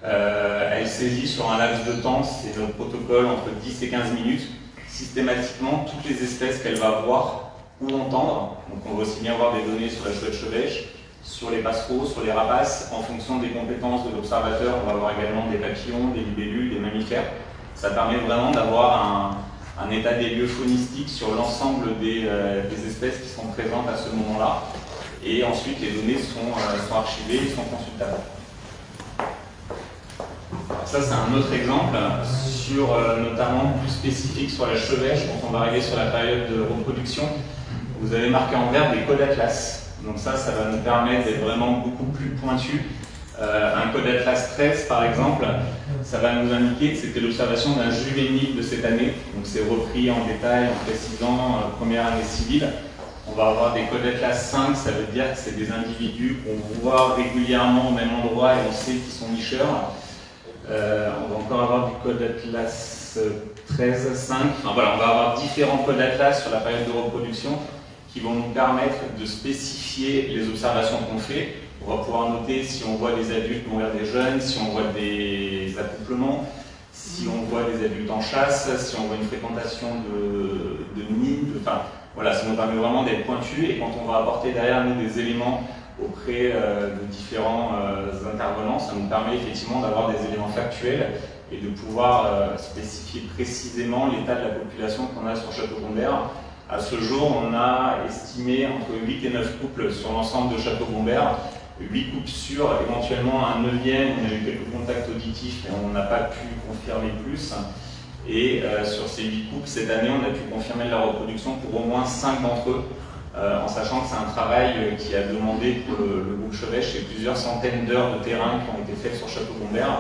Elle saisit sur un laps de temps, c'est notre protocole, entre 10 et 15 minutes, systématiquement toutes les espèces qu'elle va voir ou entendre. Donc on va aussi bien avoir des données sur la chouette chevêche, sur les passereaux, sur les rapaces, en fonction des compétences de l'observateur. On va avoir également des papillons, des libellules, des mammifères. Ça permet vraiment d'avoir un état des lieux faunistique sur l'ensemble des espèces qui sont présentes à ce moment-là. Et ensuite, les données sont archivées et sont consultables. Alors ça, c'est un autre exemple, notamment plus spécifique sur la chevêche, quand on va arriver sur la période de reproduction. Vous avez marqué en vert des codes atlas. Donc ça va nous permettre d'être vraiment beaucoup plus pointu. Un code atlas 13, par exemple, ça va nous indiquer que c'était l'observation d'un juvénile de cette année. Donc c'est repris en détail en précisant première année civile. On va avoir des codes atlas 5, ça veut dire que c'est des individus qu'on voit régulièrement au même endroit et on sait qu'ils sont nicheurs. On va encore avoir du code atlas 13, 5. Enfin voilà, on va avoir différents codes atlas sur la période de reproduction qui vont nous permettre de spécifier les observations qu'on fait. On va pouvoir noter si on voit des adultes mourir des jeunes, si on voit des accouplements, si on voit des adultes en chasse, si on voit une fréquentation de nids. Enfin, voilà, ça nous permet vraiment d'être pointu et quand on va apporter derrière nous des éléments auprès de différents intervenants, ça nous permet effectivement d'avoir des éléments factuels et de pouvoir spécifier précisément l'état de la population qu'on a sur Château-Gombert. À ce jour, on a estimé entre 8 et 9 couples sur l'ensemble de Château-Gombert. 8 couples sûrs, éventuellement un 9e, on a eu quelques contacts auditifs mais on n'a pas pu confirmer plus. Et sur ces 8 couples, cette année, on a pu confirmer la reproduction pour au moins 5 d'entre eux, en sachant que c'est un travail qui a demandé pour le groupe Chevêche et plusieurs centaines d'heures de terrain qui ont été faites sur Château-Gombert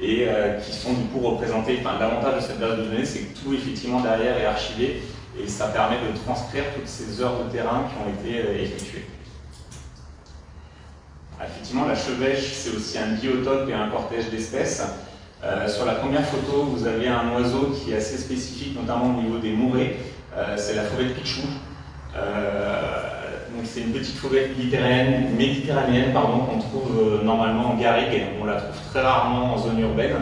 et qui sont du coup représentés. Enfin, l'avantage de cette base de données, c'est que tout effectivement derrière est archivé et ça permet de transcrire toutes ces heures de terrain qui ont été effectuées. Effectivement, la chevêche, c'est aussi un biotope et un cortège d'espèces. Sur la première photo, vous avez un oiseau qui est assez spécifique, notamment au niveau des mourets. C'est la fauvette pichou. Donc c'est une petite fauvette méditerranéenne qu'on trouve normalement en garrigue. On la trouve très rarement en zone urbaine.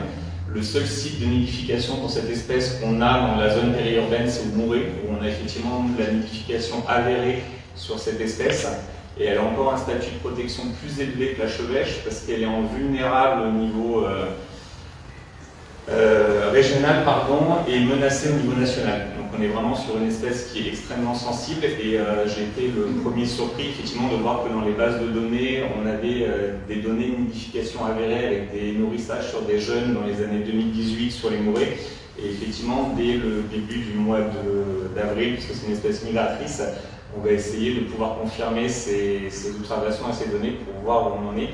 Le seul site de nidification pour cette espèce qu'on a dans la zone périurbaine, c'est au Mouret, où on a effectivement de la nidification avérée sur cette espèce. Et elle a encore un statut de protection plus élevé que la chevêche parce qu'elle est en vulnérable au niveau régional et menacée au niveau national. Donc on est vraiment sur une espèce qui est extrêmement sensible et j'ai été le premier surpris effectivement de voir que dans les bases de données, on avait des données de nidification avérées avec des nourrissages sur des jeunes dans les années 2018 sur les mourets. Et effectivement, dès le début du mois d'avril, puisque c'est une espèce migratrice, on va essayer de pouvoir confirmer ces observations et ces données pour voir où on en est.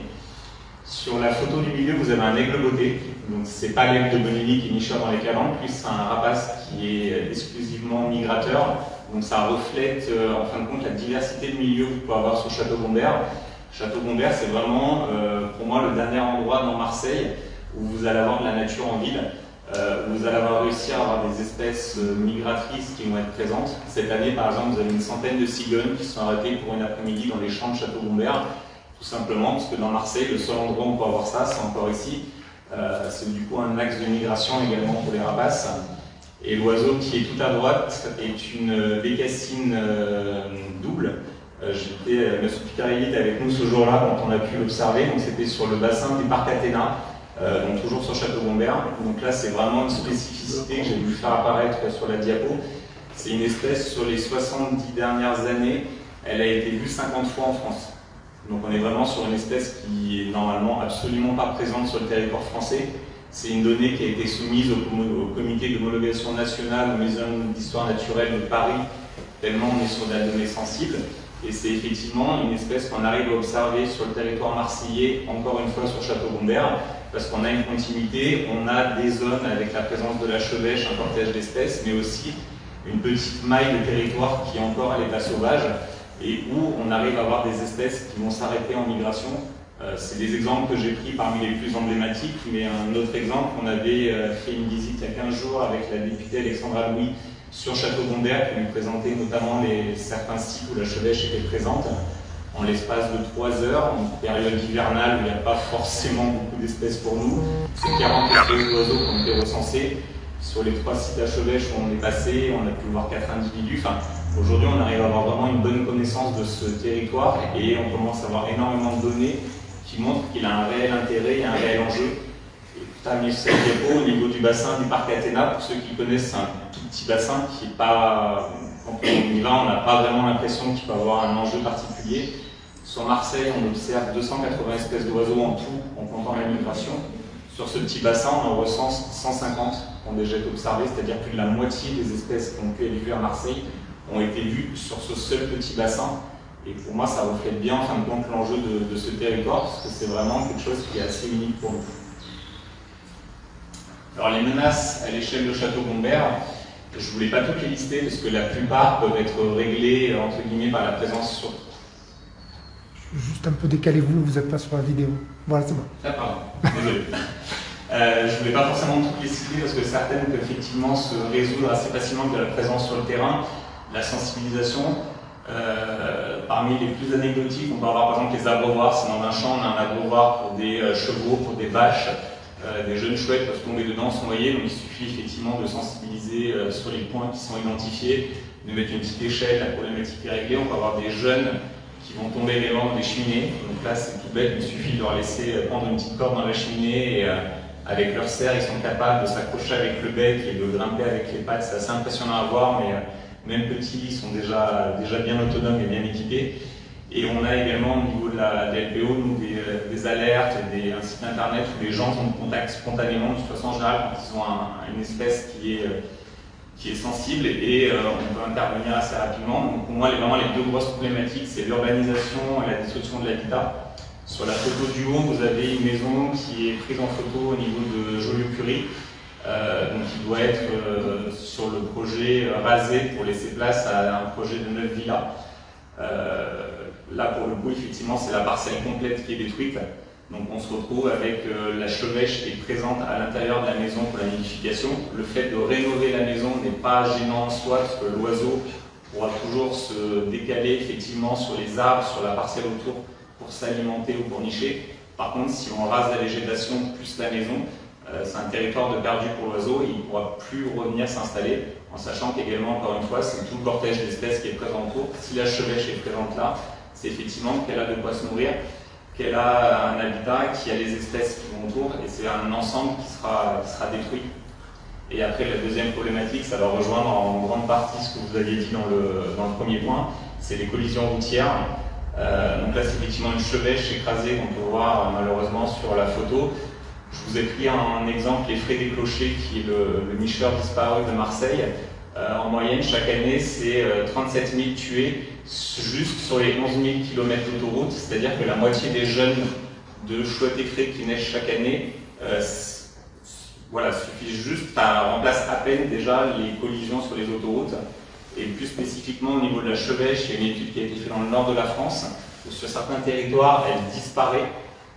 Sur la photo du milieu, vous avez un aigle botté. Donc c'est pas l'aigle de Bonelli qui est nicheur dans les calanques, puis c'est un rapace qui est exclusivement migrateur. Donc ça reflète en fin de compte la diversité de milieux que vous pouvez avoir sur Château-Gombert. Château-Gombert, c'est vraiment pour moi le dernier endroit dans Marseille où vous allez avoir de la nature en ville. Vous allez avoir réussi à avoir des espèces migratrices qui vont être présentes. Cette année, par exemple, vous avez une centaine de cigognes qui sont arrêtées pour une après-midi dans les champs de Château-Gombert, tout simplement parce que dans Marseille, le seul endroit où on peut avoir ça, c'est encore ici. C'est du coup un axe de migration également pour les rapaces. Et l'oiseau qui est tout à droite est une bécassine double. J'étais M. Picarelli avec nous ce jour-là quand on a pu l'observer. Donc c'était sur le bassin du parc Athéna. Donc toujours sur Château-Gombert. Donc là, c'est vraiment une spécificité que j'ai dû faire apparaître sur la diapo. C'est une espèce, sur les 70 dernières années, elle a été vue 50 fois en France. Donc on est vraiment sur une espèce qui est normalement absolument pas présente sur le territoire français. C'est une donnée qui a été soumise au comité d'homologation nationale au Muséum d'histoire naturelle de Paris, tellement on est sur de la donnée sensible. Et c'est effectivement une espèce qu'on arrive à observer sur le territoire marseillais, encore une fois sur Château-Gombert, parce qu'on a une continuité, on a des zones avec la présence de la chevêche, un cortège d'espèces, mais aussi une petite maille de territoire qui est encore à l'état sauvage et où on arrive à avoir des espèces qui vont s'arrêter en migration. C'est des exemples que j'ai pris parmi les plus emblématiques, mais un autre exemple, on avait fait une visite il y a 15 jours avec la députée Alexandra Louis sur Château-Gombert qui lui présentait notamment certains sites où la chevêche était présente. En l'espace de 3 heures, une période hivernale où il n'y a pas forcément beaucoup d'espèces pour nous, c'est 40 espèces d'oiseaux qui ont été recensées. Sur les 3 sites à Chevêche où on est passé, on a pu voir 4 individus. Enfin, aujourd'hui, on arrive à avoir vraiment une bonne connaissance de ce territoire et on commence à avoir énormément de données qui montrent qu'il a un réel intérêt et un réel enjeu. Tu as mis cette diapo au niveau du bassin du parc Athéna. Pour ceux qui connaissent, c'est un tout petit bassin qui n'est pas... Quand on y va, on n'a pas vraiment l'impression qu'il peut avoir un enjeu particulier. Sur Marseille, on observe 280 espèces d'oiseaux en tout, en comptant la migration. Sur ce petit bassin, on en recense 150 qui ont déjà été observés, c'est-à-dire plus de la moitié des espèces qui ont pu être vues à Marseille ont été vues sur ce seul petit bassin. Et pour moi, ça reflète bien, en fin de compte, l'enjeu de ce territoire, parce que c'est vraiment quelque chose qui est assez unique pour nous. Alors les menaces à l'échelle de Château-Gombert, je ne voulais pas toutes les lister, parce que la plupart peuvent être réglées, entre guillemets, par la présence sur... Juste un peu décalez-vous, vous n'êtes pas sur la vidéo. Voilà, c'est bon. Ah, pardon, désolé. Je ne voulais pas forcément toutes les citer parce que certaines peuvent effectivement se résoudre assez facilement de la présence sur le terrain. La sensibilisation, parmi les plus anecdotiques, on peut avoir par exemple les abreuvoirs. C'est dans un champ, on a un abreuvoir pour des chevaux, pour des vaches, des jeunes chouettes peuvent tomber dedans, se noyer. Donc il suffit effectivement de sensibiliser sur les points qui sont identifiés, de mettre une petite échelle, la problématique est réglée. On peut avoir des jeunes qui vont tomber les membres des cheminées. Donc là, c'est tout bête, il suffit de leur laisser prendre une petite corde dans la cheminée et avec leur serre, ils sont capables de s'accrocher avec le bec et de grimper avec les pattes. C'est assez impressionnant à voir, mais même petits, ils sont déjà bien autonomes et bien équipés. Et on a également au niveau de la LPO nous, des alertes, un site internet où les gens sont en contact spontanément, de toute façon en général, quand ils ont une espèce qui est sensible et on peut intervenir assez rapidement. Donc pour moi, vraiment les 2 grosses problématiques, c'est l'urbanisation et la destruction de l'habitat. Sur la photo du haut, vous avez une maison qui est prise en photo au niveau de Joliot-Curie, donc qui doit être sur le projet rasé pour laisser place à un projet de 9 villas. Là, pour le coup, effectivement, c'est la parcelle complète qui est détruite. Donc on se retrouve avec la chevêche qui est présente à l'intérieur de la maison pour la nidification. Le fait de rénover la maison n'est pas gênant en soi, parce que l'oiseau pourra toujours se décaler effectivement sur les arbres, sur la parcelle autour, pour s'alimenter ou pour nicher. Par contre, si on rase la végétation plus la maison, c'est un territoire de perdu pour l'oiseau et il ne pourra plus revenir s'installer, en sachant qu'également, encore une fois, c'est tout le cortège d'espèces qui est présent autour. Si la chevêche est présente là, c'est effectivement qu'elle a de quoi se nourrir, qu'elle a un habitat, qu'il y a les espèces qui vont autour, et c'est un ensemble qui sera détruit. Et après, la deuxième problématique, ça va rejoindre en grande partie ce que vous aviez dit dans le premier point, c'est les collisions routières. Donc là, c'est effectivement une chevêche écrasée qu'on peut voir malheureusement sur la photo. Je vous ai pris un exemple, les Frais des Clochers, qui est le nicheur disparu de Marseille. En moyenne, chaque année, c'est 37 000 tués juste sur les 11 000 km d'autoroute, c'est-à-dire que la moitié des jeunes de chouettes écrées qui naissent chaque année suffit juste, remplace à peine déjà les collisions sur les autoroutes. Et plus spécifiquement au niveau de la chevêche, il y a une étude qui a été faite dans le nord de la France, où sur certains territoires, elle disparaît,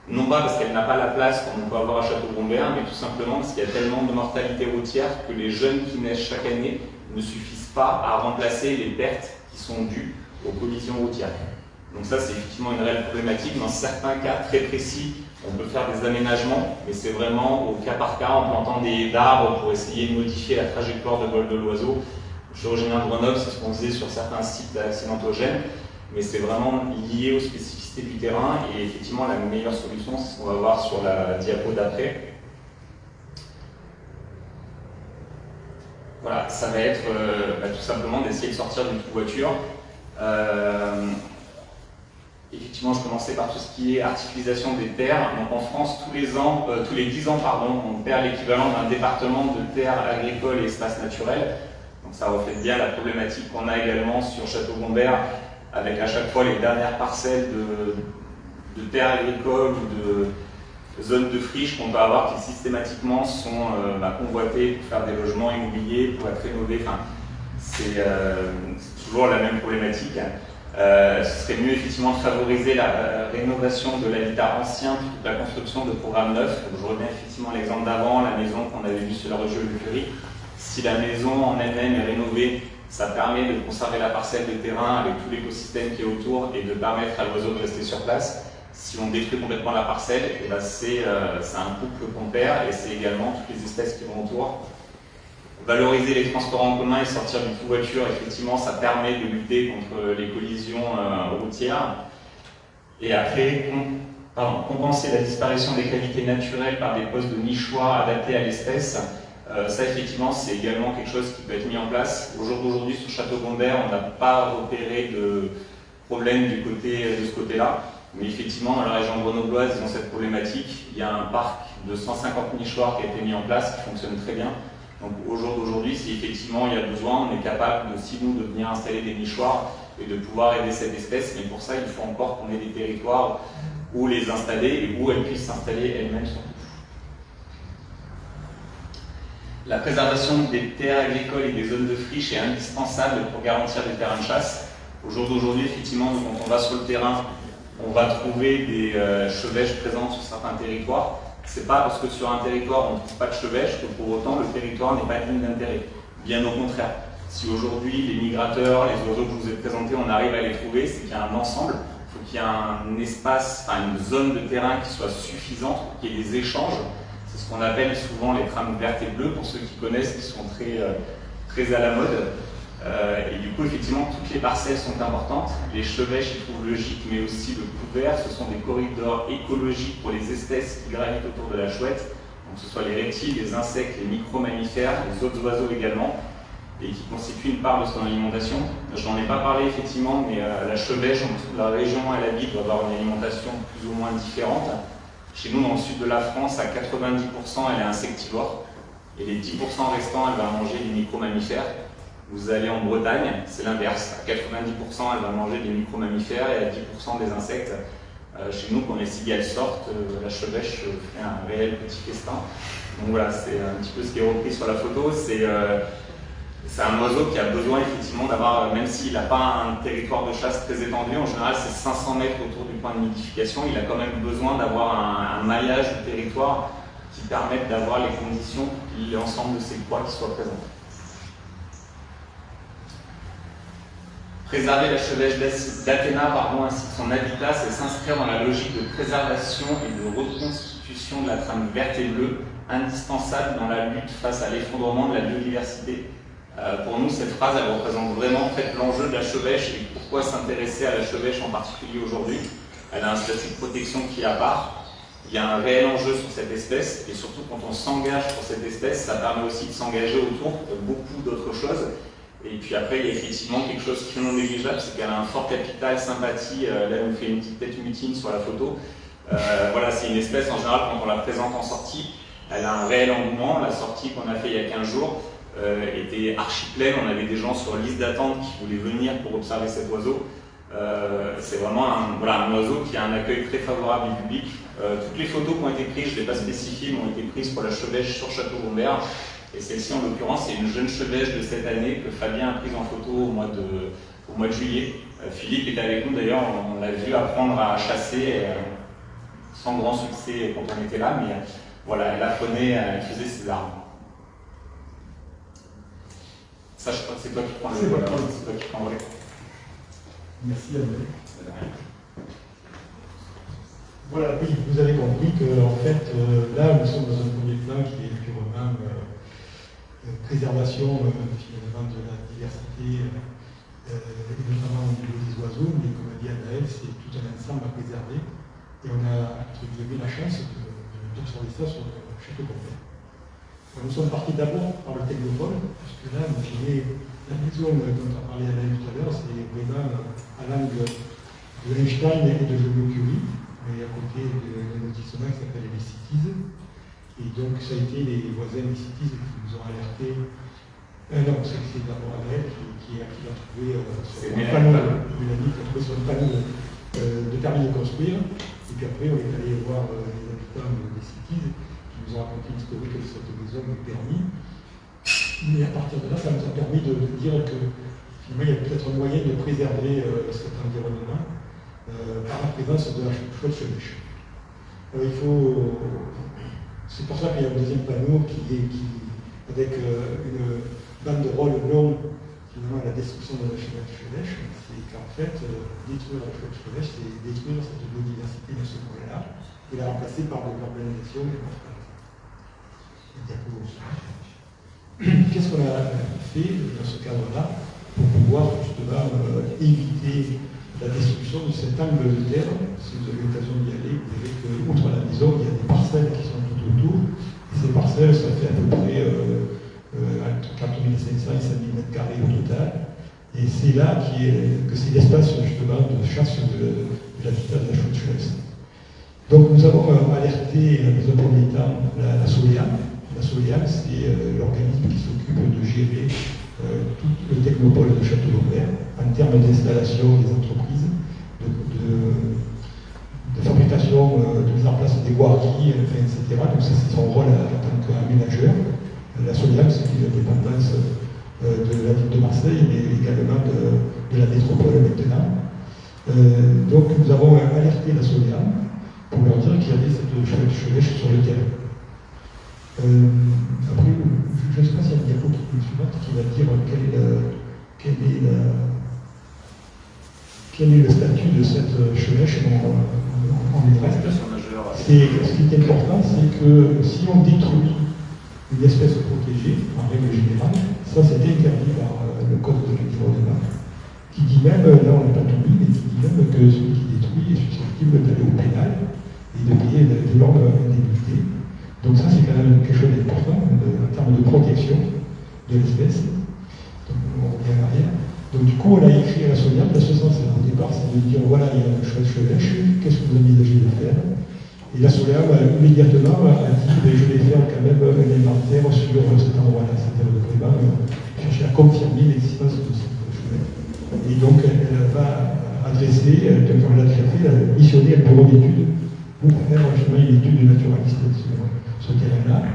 non pas parce qu'elle n'a pas la place comme on peut avoir à Château-Gombert, mais tout simplement parce qu'il y a tellement de mortalité routière que les jeunes qui naissent chaque année ne suffisent pas à remplacer les pertes qui sont dues aux collisions routières. Donc ça, c'est effectivement une réelle problématique. Dans certains cas très précis, on peut faire des aménagements, mais c'est vraiment au cas par cas, en plantant des haies d'arbres pour essayer de modifier la trajectoire de vol de l'oiseau. Je suis originaire de Grenoble, c'est ce qu'on faisait sur certains sites accidentogènes, mais c'est vraiment lié aux spécificités du terrain, et effectivement la meilleure solution, c'est ce qu'on va voir sur la diapo d'après. Voilà, ça va être tout simplement d'essayer de sortir d'une voiture. Effectivement, je commençais par tout ce qui est artificialisation des terres. Donc en France, tous les 10 ans, on perd l'équivalent d'un département de terres agricoles et espaces naturels. Donc ça reflète bien la problématique qu'on a également sur Château-Gombert, avec à chaque fois les dernières parcelles de terres agricoles ou de zones de friches qu'on peut avoir qui systématiquement sont convoitées pour faire des logements immobiliers, pour être rénovés. Enfin, c'est toujours la même problématique. Ce serait mieux effectivement de favoriser la rénovation de l'habitat ancien plutôt que la construction de programmes neufs. Donc, je reviens effectivement à l'exemple d'avant, la maison qu'on avait vue sur la rue Joliot-Curie. Si la maison en elle-même est rénovée, ça permet de conserver la parcelle de terrain avec tout l'écosystème qui est autour et de permettre à l'oiseau de rester sur place. Si on détruit complètement la parcelle, c'est un coût qu'on perd, et c'est également toutes les espèces qui vont autour. valoriser les transports en commun et sortir du tout voiture, effectivement, ça permet de lutter contre les collisions routières. Et après, compenser la disparition des cavités naturelles par des postes de nichoirs adaptés à l'espèce, ça effectivement c'est également quelque chose qui peut être mis en place. Au jour d'aujourd'hui sur Château-Gombert, on n'a pas repéré de problème de ce côté-là, mais effectivement dans la région grenobloise ils ont cette problématique. Il y a un parc de 150 nichoirs qui a été mis en place, qui fonctionne très bien. Donc au jour d'aujourd'hui, si effectivement il y a besoin, on est capable aussi nous de venir installer des nichoirs et de pouvoir aider cette espèce, mais pour ça il faut encore qu'on ait des territoires où les installer et où elles puissent s'installer elles-mêmes surtout. La préservation des terres agricoles et des zones de friche est indispensable pour garantir des terrains de chasse. Au jour d'aujourd'hui, effectivement, quand on va sur le terrain, on va trouver des chevêches présents sur certains territoires. C'est pas parce que sur un territoire on ne trouve pas de chevêches que pour autant le territoire n'est pas digne d'intérêt. Bien au contraire. Si aujourd'hui les migrateurs, les oiseaux que je vous ai présentés, on arrive à les trouver, c'est qu'il y a un ensemble. Il faut qu'il y ait un espace, une zone de terrain qui soit suffisante, qu'il y ait des échanges. C'est ce qu'on appelle souvent les trames vertes et bleues, pour ceux qui connaissent, qui sont très à la mode. Et du coup, effectivement, toutes les parcelles sont importantes. Les chevêches, ils trouvent logique, mais aussi le couvert. Ce sont des corridors écologiques pour les espèces qui gravitent autour de la chouette. Donc, que ce soit les reptiles, les insectes, les micro-mammifères, les autres oiseaux également, et qui constituent une part de son alimentation. Je n'en ai pas parlé, effectivement, mais la chevêche, en dessous de la région où elle habite, doit avoir une alimentation plus ou moins différente. Chez nous, dans le sud de la France, à 90%, elle est insectivore. Et les 10% restants, elle va manger des micro-mammifères. Vous allez en Bretagne, c'est l'inverse. À 90%, elle va manger des micro-mammifères et à 10% des insectes. Chez nous, quand les cigales sortent, la chevêche fait un réel petit festin. Donc voilà, c'est un petit peu ce qui est repris sur la photo. C'est un oiseau qui a besoin effectivement d'avoir, même s'il n'a pas un territoire de chasse très étendu, en général c'est 500 mètres autour du point de nidification, il a quand même besoin d'avoir un maillage du territoire qui permette d'avoir les conditions pour qu'il y ait l'ensemble de ses proies qui soient présentes. Préserver la chevêche d'Athéna ainsi que son habitat, c'est s'inscrire dans la logique de préservation et de reconstitution de la trame verte et bleue, indispensable dans la lutte face à l'effondrement de la biodiversité. Pour nous, cette phrase, elle représente vraiment en fait, l'enjeu de la chevêche et pourquoi s'intéresser à la chevêche en particulier aujourd'hui. Elle a un statut de protection qui est à part. Il y a un réel enjeu sur cette espèce et surtout quand on s'engage pour cette espèce, ça permet aussi de s'engager autour de beaucoup d'autres choses. Et puis après, il y a effectivement quelque chose qui est non négligeable, c'est qu'elle a un fort capital sympathie. Là, elle nous fait une petite tête mutine sur la photo. Voilà, c'est une espèce en général, quand on la présente en sortie, elle a un réel engouement. La sortie qu'on a fait il y a 15 jours, était archi pleine, on avait des gens sur liste d'attente qui voulaient venir pour observer cet oiseau. C'est vraiment un oiseau qui a un accueil très favorable du public. Toutes les photos qui ont été prises, je ne l'ai pas spécifié, mais ont été prises pour la chevêche sur Château-Gombert. Et celle-ci, en l'occurrence, c'est une jeune chevêche de cette année que Fabien a prise en photo au mois de juillet. Philippe était avec nous d'ailleurs, on l'a vu apprendre à chasser sans grand succès quand on était là, mais voilà, elle apprenait, elle faisait ses armes. Ça, je crois que c'est toi qui prends le relais. Merci André. Voilà, oui, vous avez compris que en fait, là, nous sommes dans un premier plan qui est purement préservation finalement de la diversité et notamment au niveau des oiseaux, mais comme a dit Anaël, c'est tout un ensemble à préserver. Et on a, entre guillemets, la chance d'observer ça sur le Château-Gombert. Nous sommes partis d'abord par le technopole, puisque là, vous voyez, la maison dont a parlé Alain tout à l'heure, c'est vraiment à l'angle de Einstein et de Joliot-Curie, mais à côté d'un lotissement qui s'appelle les Cities. Et donc, ça a été les voisins des Cities qui nous ont alertés. Non, c'est d'abord Alain qui l'a trouvé sur un panneau, Mélanie qui a trouvé sur un panneau de permis de construire. Et puis après, on est allé voir les habitants des Cities. Nous ont raconté l'historique de cette maison du permis. Mais à partir de là, ça nous a permis de dire que finalement, il y a peut-être un moyen de préserver cet environnement par la présence de la chouette chevêche. C'est pour ça qu'il y a un deuxième panneau avec une banderole longue, finalement, à la destruction de la chevêche. C'est qu'en fait, détruire la chouette chevêche, c'est détruire cette biodiversité de ce point-là et la remplacer par de l'urbanisation et par Qu'est-ce qu'est-ce qu'on a fait dans ce cadre-là pour pouvoir justement éviter la destruction de cet angle de terre? Si vous avez l'occasion d'y aller, vous verrez qu'outre la maison, il y a des parcelles qui sont tout autour. Et ces parcelles, ça fait à peu près entre 4500 et 5000 mètres carrés au total. Et c'est là que c'est l'espace justement de chasse de l'habitat de la chouette-chouette. Donc nous avons alerté dans un premier temps la SOLEAM. La SOLEAM, c'est l'organisme qui s'occupe de gérer tout le technopole de Château-Laumberg en termes d'installation des entreprises, de fabrication, de mise en place des voiries, etc. Donc ça, c'est son rôle en tant qu'aménageur. La SOLEAM, c'est une dépendance de la ville de Marseille, mais également de la métropole maintenant. Donc nous avons alerté la SOLEAM pour leur dire qu'il y avait cette chevêche sur le terrain. Après, je ne sais pas s'il y a une diapo suivante qui va dire quel est le statut de cette chevêche en reste. Ce qui est important, c'est que si on détruit une espèce protégée, en règle générale, ça c'est interdit par le code de l'environnement, qui dit même, là on n'a pas tout mis, mais qui dit même que celui qui détruit est susceptible d'aller au pénal et de payer de l'ordre indemnité. Donc ça c'est quand même quelque chose d'important en termes de protection de l'espèce. Donc on revient en arrière. Donc du coup on a écrit à la SOLEAM dans ce sens-là. Au départ c'est de dire voilà il y a une chevêche, qu'est-ce que vous envisagez de faire? Et la SOLEAM immédiatement a dit je vais faire quand même un inventaire sur cet endroit-là. C'est-à-dire de vraiment chercher à confirmer l'existence de cette chevêche. Et donc elle va adresser, comme elle l'a déjà fait, missionner un bureau d'études pour faire justement une étude de naturaliste sur ce terrain-là.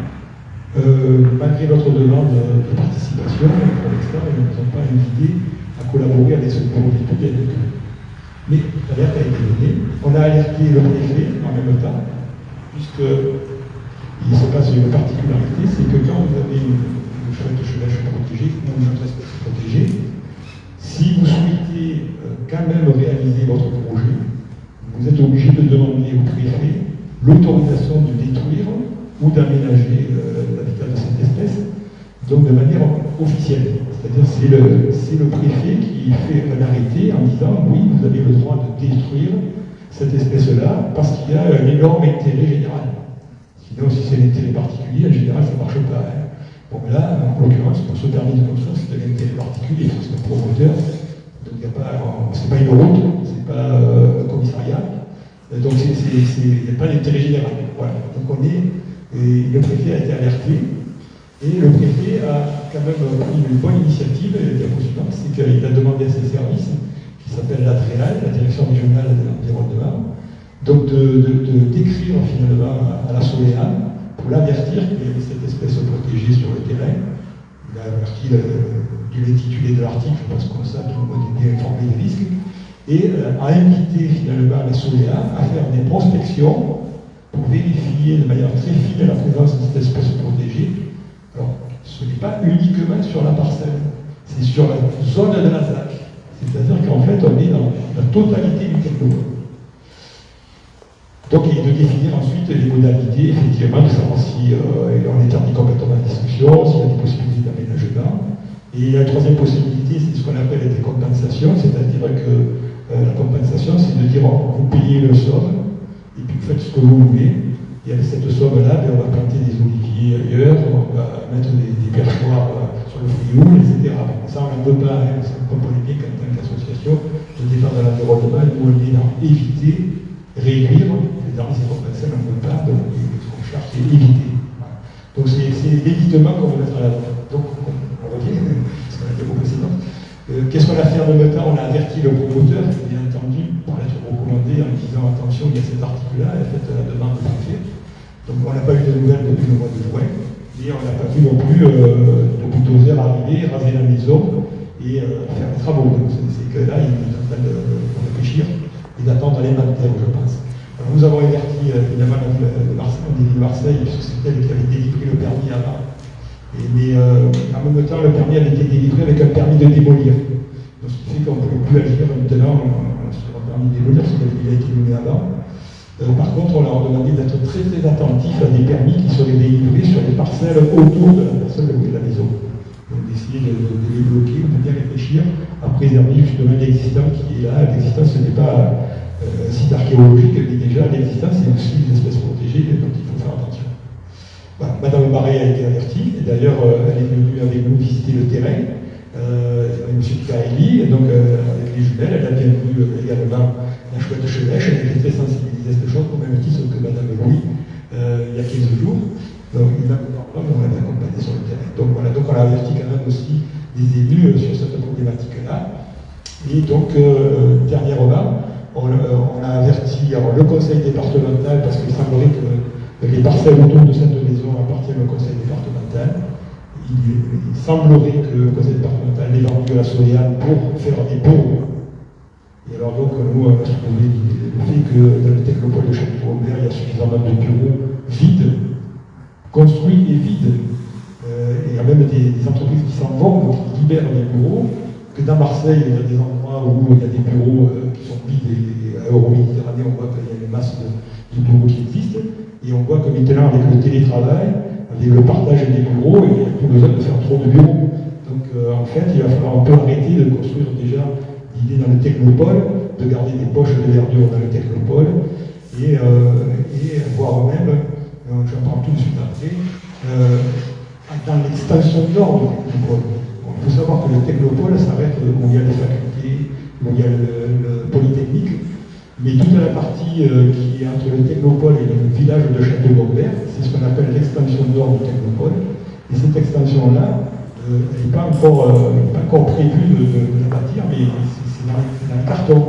Malgré notre demande de participation, pour l'instant, ils ne nous ont pas invité à collaborer avec ce bureau d'études avec eux. Mais l'alerte a été donnée. On a alerté le préfet en même temps, puisque il se passe une particularité, c'est que quand vous avez une chevêche protégée, ou une autre espèce protégée, si vous souhaitez quand même réaliser votre projet, vous êtes obligé de demander au préfet l'autorisation de détruire ou d'aménager l'habitat de cette espèce, donc de manière officielle. C'est-à-dire c'est le préfet qui fait un arrêté en disant oui, vous avez le droit de détruire cette espèce-là parce qu'il y a un énorme intérêt général. Sinon, si c'est l'intérêt particulier, en général, ça ne marche pas. Hein. Bon, mais là, en l'occurrence, pour ce permis de construire, c'est un intérêt particulier, c'est un promoteur. Donc, c'est pas une route, c'est pas un commissariat. Donc, il n'y a pas d'intérêt général. Voilà. Donc, le préfet a été alerté. Et le préfet a quand même pris une bonne initiative, c'est qu'il a demandé à ses services, qui s'appelle la DREAL, la Direction Régionale de l'Environnement, donc de décrire finalement à la SOLEAM pour l'avertir qu'il y avait cette espèce protégée sur le terrain. Il a averti l'intitulé de l'article, je pense qu'on ça, tout le monde est bien informé des risques, et a invité finalement la SOLEAM à faire des prospections pour vérifier de manière très fine la présence de cette espèce protégée. Alors, ce n'est pas uniquement sur la parcelle, c'est sur la zone de la ZAC. C'est-à-dire qu'en fait, on est dans la totalité du technopole. Donc, il est de définir ensuite les modalités, effectivement, de savoir si on interdit complètement la destruction, s'il y a des possibilités d'aménagement. Et la troisième possibilité, c'est ce qu'on appelle des compensations, c'est-à-dire que la compensation, c'est de dire vous payez le somme, et puis vous faites ce que vous voulez. Et avec cette somme-là, on va planter des oliviers ailleurs, on va mettre des perchoirs sur le Frioul, etc. Bon, ça, on ne peut pas, hein, ça comprenez bien qu'en tant qu'association de défense de l'environnement, nous, on est dans éviter, réduire, les armes et compensations, on ne peut pas, donc ce qu'on cherche, c'est éviter. Voilà. Donc c'est l'évitement qu'on veut mettre à l'avant. Donc on revient, ce qu'on a dit au précédent. Qu'est-ce qu'on a fait en même temps? On a averti le promoteur, qui bien entendu, pour être recommandé en disant attention, il y a cet article-là, elle a fait la demande de préfet. Donc on n'a pas eu de nouvelles depuis le mois de juin, et on n'a pas vu non plus le bulldozer arriver, raser la maison et faire les travaux. Donc c'est que là, il est en train de réfléchir et d'attendre l'inventaire, je pense. Alors, nous avons averti évidemment la ville de Marseille, puisque c'est elle qui avait délivré le permis avant. Mais en même temps, le permis avait été délivré avec un permis de démolir. Donc, ce qui fait qu'on ne pouvait plus agir maintenant sur un permis de démolir, parce qu'il a été donné avant. Par contre, on leur a demandé d'être très très attentifs à des permis qui seraient délivrés sur des parcelles autour de la personne de la maison. préserver justement l'existant qui est là. L'existant, ce n'est pas un site archéologique, mais déjà l'existant, c'est aussi des espèces protégées, donc il faut faire attention. Voilà. Madame Marais a été avertie, et d'ailleurs, elle est venue avec nous visiter le terrain, avec M. Picarelli, donc avec les jumelles, elle a bien vu également la chouette chevêche, elle était très sensibilisée à cette chose, au même titre que Madame Louis, il y a 15 jours. Donc, on l'a accompagné sur le terrain. Donc voilà, donc on a averti quand même aussi les élus sur cette problématique-là. Et donc, dernièrement, on a averti le conseil départemental, parce qu'il semblerait que les parcelles autour de cette maison appartiennent au conseil départemental. Il semblerait que le conseil départemental ait vendu à la Soléane pour faire des bureaux. Et alors donc, nous, on a trouvé le fait que dans le technopole de Château-Robert, il y a suffisamment de bureaux vides, construits et vides. Et il y a même des entreprises qui s'en vont, donc qui libèrent les bureaux, que dans Marseille, il y a des endroits où il y a des bureaux qui sont vides, et à Euroméditerranée, on voit qu'il y a une masse de bureaux qui existent, et on voit que maintenant, avec le télétravail, avec le partage des bureaux, il n'y a plus besoin de faire trop de bureaux. Donc en fait, il va falloir un peu arrêter de construire déjà l'idée dans le technopole, de garder des poches de verdure dans le technopole, et voire même, j'en parle tout de suite après, dans l'extension nord du technopole. Il faut savoir que le technopole s'arrête où il y a les facultés, où il y a le polytechnique, mais toute la partie qui est entre le technopole et le village de Château-Gombert, c'est ce qu'on appelle l'extension nord du technopole. Et cette extension-là, elle n'est pas encore prévue de la bâtir, mais c'est dans le carton.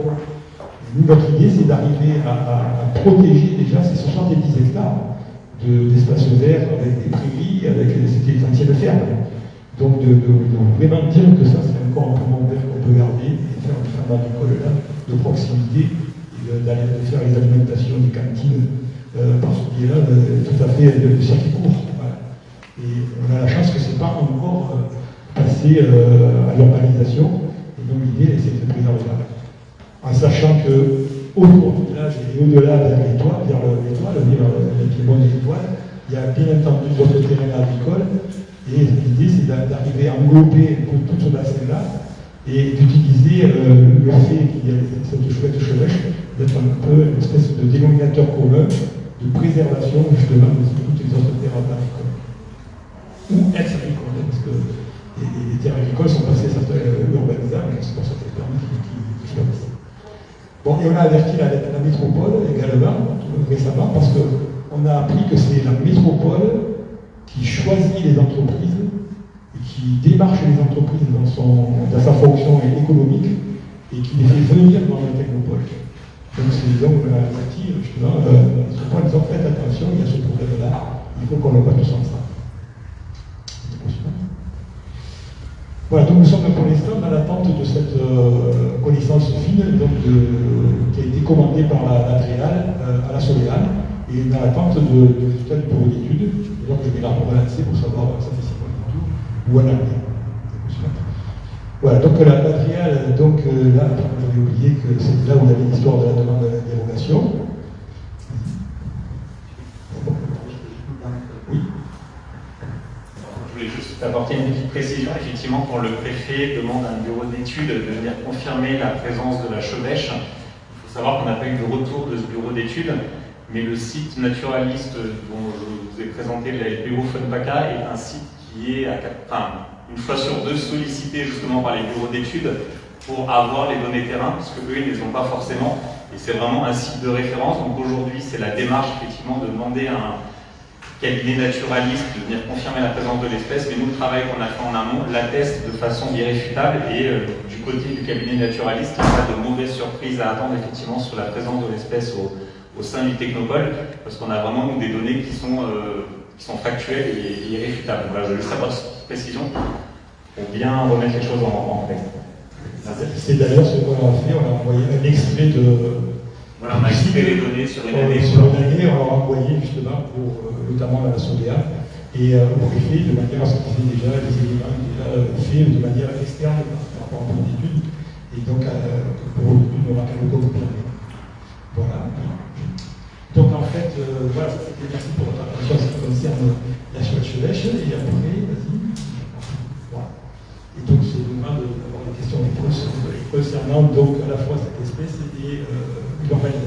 Nous, notre idée, c'est d'arriver à protéger déjà ces 70 hectares d'espaces verts avec des prairies, c'était les anciennes fermes. Donc de vraiment dire que ça, c'est encore un poumon vert qu'on peut garder et faire une ferme agricole là, de proximité, et d'aller faire les alimentations des cantines par ce biais-là, tout à fait de circuit court. Voilà. Et on a la chance que ce n'est pas encore passé à l'urbanisation, et donc l'idée, c'est de préserver là. En sachant que autour du village et au-delà vers l'étoile, les piémonts des étoiles, il y a bien entendu d'autres terrains agricoles. Et l'idée, c'est d'arriver à englober tout ce bassin-là et d'utiliser le fait qu'il y a cette chouette chevêche, d'être un peu une espèce de dénominateur commun de préservation justement de toutes les autres terres agricoles. Ou ex-agricoles, parce que les terres agricoles sont passées à certains urbanisables, c'est pour ça que c'est permis qui choisissent. Bon, et on a averti la métropole également, récemment, parce qu'on a appris que c'est la métropole qui choisit les entreprises et qui démarche les entreprises dans sa fonction économique et qui les fait venir dans le technopole. Donc c'est donc la partie, justement, en disant faites attention, il y a ce problème-là, il faut qu'on le voit tous ensemble. Voilà, donc nous sommes pour l'instant dans l'attente de cette connaissance fine donc qui a été commandée par la Tréal à la Soléane. Et dans l'attente du résultat du bureau d'études, donc je vais la relancer pour savoir ça fait 6 mois du tout, où elle en est. Voilà, donc la Tréal, donc là, j'avais oublié que c'était là où il y avait l'histoire de la demande de dérogation. Oui. Je voulais juste apporter une petite précision. Effectivement, quand le préfet demande à un bureau d'études de venir confirmer la présence de la chevêche, il faut savoir qu'on n'a pas eu de retour de ce bureau d'études. Mais le site naturaliste dont je vous ai présenté, la LPO Funpaca, est un site qui est, une fois sur deux, sollicité justement par les bureaux d'études pour avoir les données terrain, parce qu'eux, ils ne les ont pas forcément. Et c'est vraiment un site de référence. Donc aujourd'hui, c'est la démarche, effectivement, de demander à un cabinet naturaliste de venir confirmer la présence de l'espèce. Mais nous, le travail qu'on a fait en amont l'atteste de façon irréfutable. Et du côté du cabinet naturaliste, il n'y a pas de mauvaise surprise à attendre, effectivement, sur la présence de l'espèce au sein du technopole, parce qu'on a vraiment nous, des données qui sont factuelles et irréfutables. Voilà, je veux juste avoir cette précision pour bien remettre les choses en contexte. C'est d'ailleurs ce qu'on a fait, on a envoyé un extrait de... Voilà, on a extrait les données sur une année. Sur une année, on l'a envoyé justement pour, notamment à la Soléane, et au préfet, de manière à ce qu'ils aient déjà les éléments déjà faits de manière externe par rapport à une étude, et donc pour l'étude, on aura qu'à le confirmer. Voilà. Donc en fait, voilà, merci pour votre attention en ce qui concerne la chouette chevêche, et après, vas-y. Voilà. Et donc c'est le moment d'avoir des questions-réponses. concernant donc à la fois cette espèce et l'urbanisation.